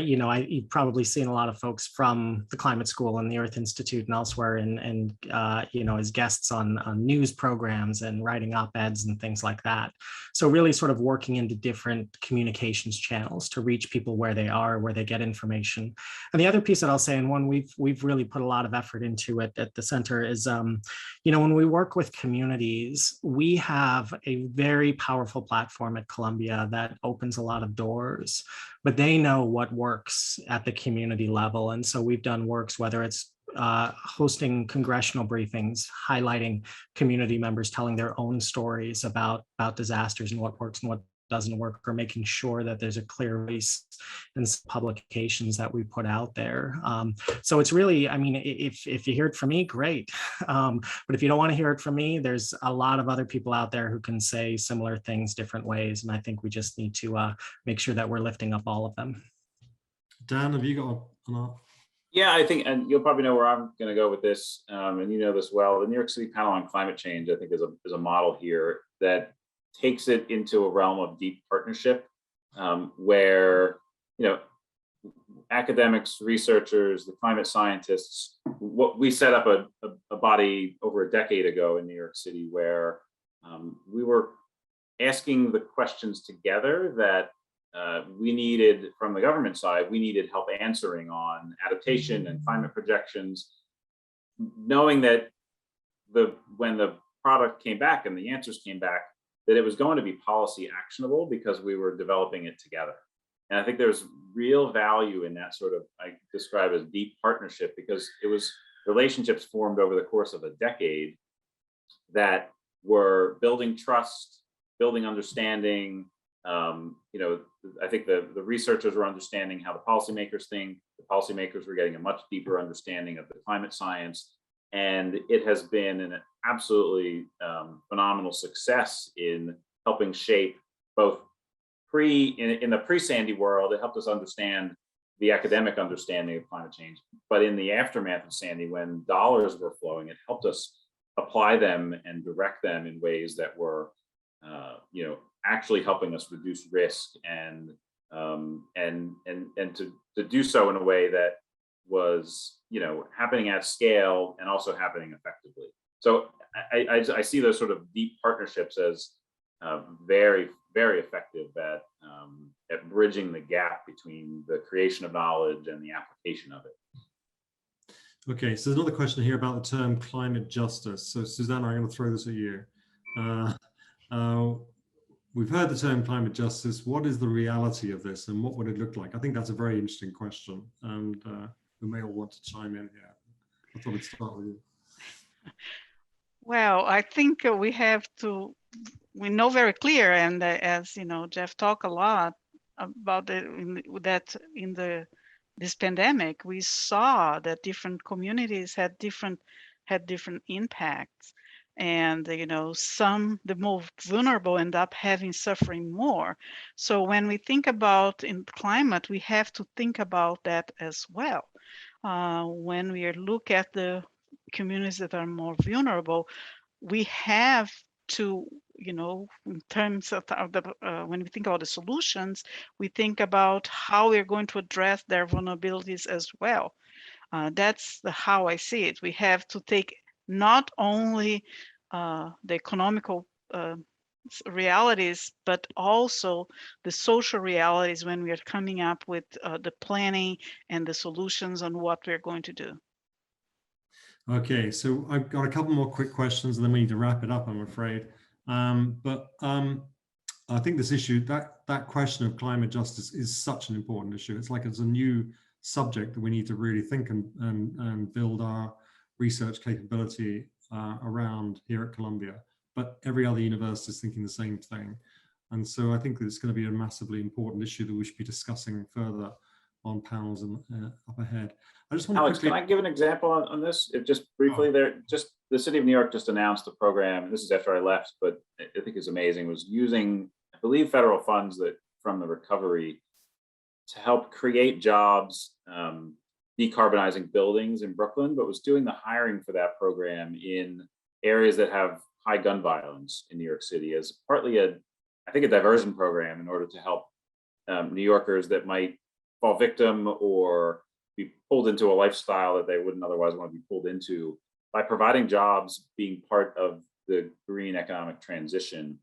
you've probably seen a lot of folks from the Climate School and the Earth Institute and elsewhere, and as guests on news programs and writing op-eds and things like that. So really sort of working into different communications channels to reach people where they are, where they get information. And the other piece that I'll say, and one we've really put a lot of effort into it at the center, is, when we work with communities, we have a very powerful platform at Columbia that opens a lot of doors, but they know what works at the community level. And so we've done works, whether it's hosting congressional briefings, highlighting community members telling their own stories about disasters and what works and what doesn't work, or making sure that there's a clear voice in publications that we put out there. So it's really, I mean, if you hear it from me, great. But if you don't want to hear it from me, there's a lot of other people out there who can say similar things different ways. And I think we just need to make sure that we're lifting up all of them. Dan, have you got an Yeah, I think, and you'll probably know where I'm going to go with this, and you know this well. The New York City Panel on Climate Change, I think, is a model here that takes it into a realm of deep partnership, where academics, researchers, the climate scientists. What we set up a body over a decade ago in New York City where we were asking the questions together that we needed from the government side. We needed help answering on adaptation and climate projections, knowing that when the product came back and the answers came back, that it was going to be policy actionable because we were developing it together. And I think there's real value in that sort of, I describe as deep partnership, because it was relationships formed over the course of a decade that were building trust, building understanding. I think the researchers were understanding how the policymakers think. The policymakers were getting a much deeper understanding of the climate science. And it has been an absolutely phenomenal success in helping shape both in the pre-Sandy world. It helped us understand the academic understanding of climate change. But in the aftermath of Sandy, when dollars were flowing, it helped us apply them and direct them in ways that were actually helping us reduce risk and to do so in a way that was happening at scale and also happening effectively. So I see those sort of deep partnerships as very, very effective at bridging the gap between the creation of knowledge and the application of it. Okay, so there's another question here about the term climate justice. So Susanna, I'm going to throw this at you. We've heard the term climate justice. What is the reality of this and what would it look like? I think that's a very interesting question, and we may all want to chime in here. I thought we'd start with you. Well, I think we know very clear, and as Jeff talked a lot about this pandemic, we saw that different communities had different impacts. And some, the more vulnerable, end up suffering more. So when we think about in climate, we have to think about that as well. When we look at the communities that are more vulnerable, we have to, in terms of when we think about the solutions, we think about how we're going to address their vulnerabilities as well. That's how I see it. We have to take not only the economical realities, but also the social realities when we are coming up with the planning and the solutions on what we're going to do. Okay, so I've got a couple more quick questions and then we need to wrap it up, I'm afraid. I think this issue, that question of climate justice is such an important issue. It's like it's a new subject that we need to really think and build our research capability around here at Columbia, but every other university is thinking the same thing. And so I think that it's going to be a massively important issue that we should be discussing further on panels and up ahead. I just want Alex, to quickly... can I give an example on this? Just briefly, the city of New York just announced a program, and this is after I left, but I think it's amazing, was using, I believe, federal funds from the recovery to help create jobs, decarbonizing buildings in Brooklyn, but was doing the hiring for that program in areas that have high gun violence in New York City as partly a diversion program in order to help New Yorkers that might fall victim or be pulled into a lifestyle that they wouldn't otherwise want to be pulled into, by providing jobs, being part of the green economic transition,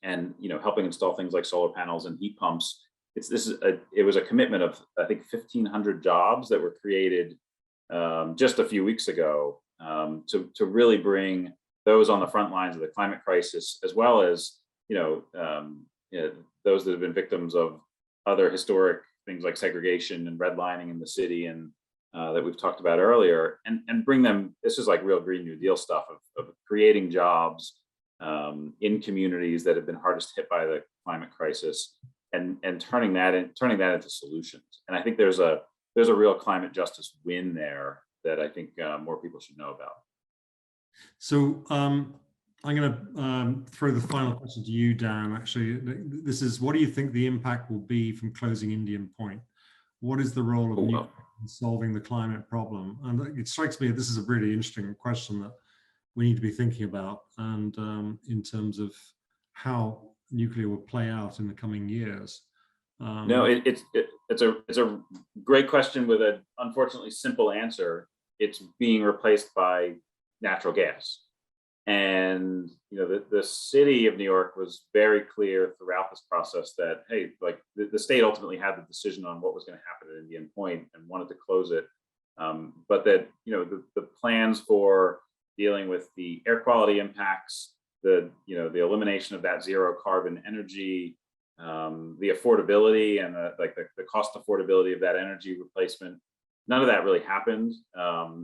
and helping install things like solar panels and heat pumps. It was a commitment of, I think, 1,500 jobs that were created just a few weeks ago to really bring those on the front lines of the climate crisis, as well as those that have been victims of other historic things like segregation and redlining in the city, and that we've talked about earlier, and bring them. This is like real Green New Deal stuff of creating jobs in communities that have been hardest hit by the climate crisis, and turning that into solutions. And I think there's a real climate justice win there that I think more people should know about. So I'm going to throw the final question to you, Dan. Actually, this is, what do you think the impact will be from closing Indian Point? What is the role of nuclear in solving the climate problem? And it strikes me that this is a really interesting question that we need to be thinking about, and in terms of how nuclear will play out in the coming years. No, it's a great question with an unfortunately simple answer. It's being replaced by natural gas. And the city of New York was very clear throughout this process that, hey, like the state ultimately had the decision on what was going to happen at Indian Point and wanted to close it, but that the plans for dealing with the air quality impacts, the elimination of that zero carbon energy, the affordability and the cost affordability of that energy replacement, none of that really happened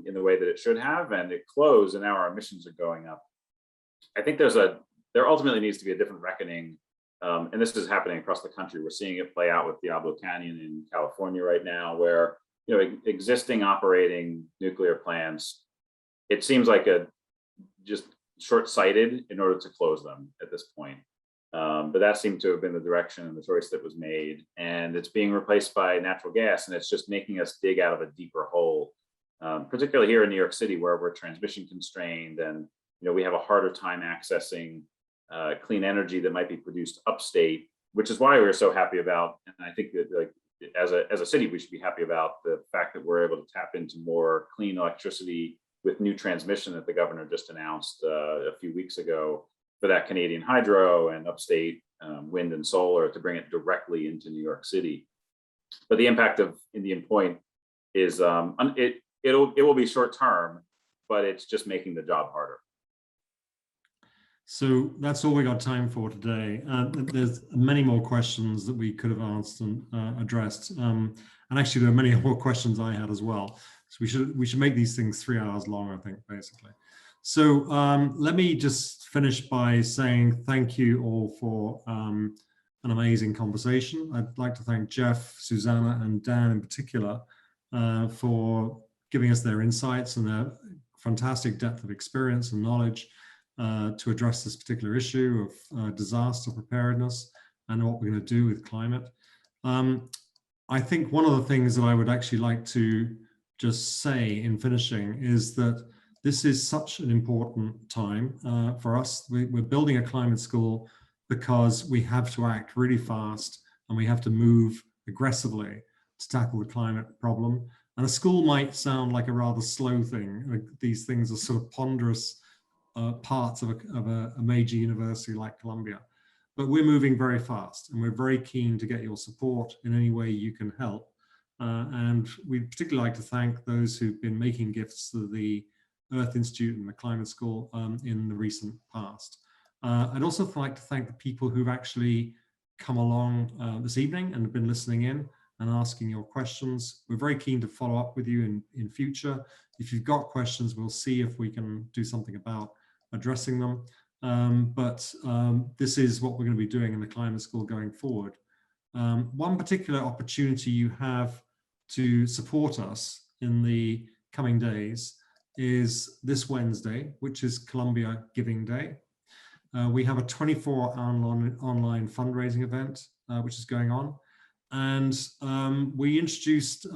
in the way that it should have, and it closed, and now our emissions are going up. I think there ultimately needs to be a different reckoning, and this is happening across the country. We're seeing it play out with Diablo Canyon in California right now, where existing operating nuclear plants, it seems like just short-sighted in order to close them at this point. But that seemed to have been the direction and the choice that was made, and it's being replaced by natural gas, and it's just making us dig out of a deeper hole, particularly here in New York City, where we're transmission constrained, and we have a harder time accessing clean energy that might be produced upstate, which is why we're so happy about, and I think that as a city, we should be happy about the fact that we're able to tap into more clean electricity with new transmission that the governor just announced a few weeks ago for that Canadian hydro and upstate wind and solar to bring it directly into New York City. But the impact of Indian Point is it will be short term, but it's just making the job harder. So that's all we got time for today. There's many more questions that we could have answered and addressed. And actually, there are many more questions I had as well. So we should make these things 3 hours long, I think, basically. So let me just finish by saying thank you all for an amazing conversation. I'd like to thank Jeff, Susanna, and Dan in particular for giving us their insights and their fantastic depth of experience and knowledge to address this particular issue of disaster preparedness and what we're going to do with climate. I think one of the things that I would actually like to just say in finishing is that this is such an important time for us. We're building a climate school because we have to act really fast and we have to move aggressively to tackle the climate problem. And a school might sound like a rather slow thing. These things are sort of ponderous parts of a major university like Columbia. But we're moving very fast, and we're very keen to get your support in any way you can help. And we'd particularly like to thank those who've been making gifts to the Earth Institute and the Climate School in the recent past. I'd also like to thank the people who've actually come along this evening and have been listening in and asking your questions. We're very keen to follow up with you in future. If you've got questions, we'll see if we can do something about addressing them. But this is what we're going to be doing in the Climate School going forward. One particular opportunity you have to support us in the coming days is this Wednesday, which is Columbia Giving Day. We have a 24-hour online fundraising event, which is going on. And we introduced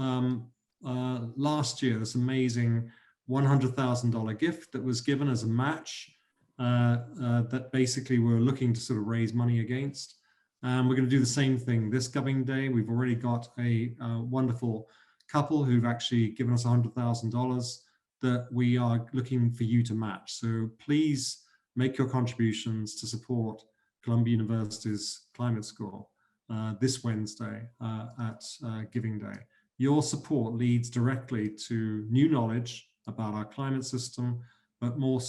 last year this amazing $100,000 gift that was given as a match that basically we're looking to sort of raise money against. We're going to do the same thing this Giving Day. We've already got a wonderful couple who've actually given us $100,000 that we are looking for you to match. So please make your contributions to support Columbia University's Climate School this Wednesday at Giving Day. Your support leads directly to new knowledge about our climate system, but more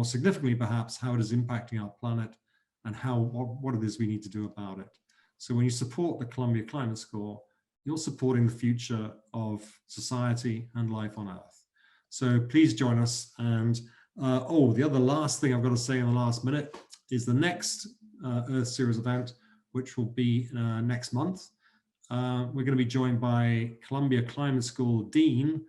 significantly, perhaps, how it is impacting our planet and what it is we need to do about it. So when you support the Columbia Climate School, you're supporting the future of society and life on Earth. So please join us, and The other last thing I've got to say in the last minute is the next Earth Series event, which will be next month. We're going to be joined by Columbia Climate School Dean,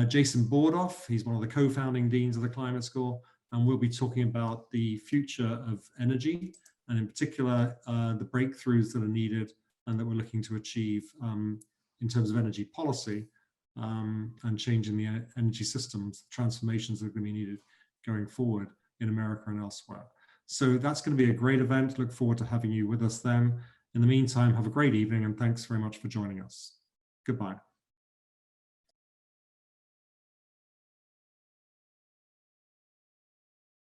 Jason Bordoff. He's one of the co-founding deans of the Climate School, and we'll be talking about the future of energy, and in particular, the breakthroughs that are needed and that we're looking to achieve in terms of energy policy and changing the energy systems, transformations that are going to be needed going forward in America and elsewhere. So that's going to be a great event. Look forward to having you with us then. In the meantime, have a great evening and thanks very much for joining us. Goodbye.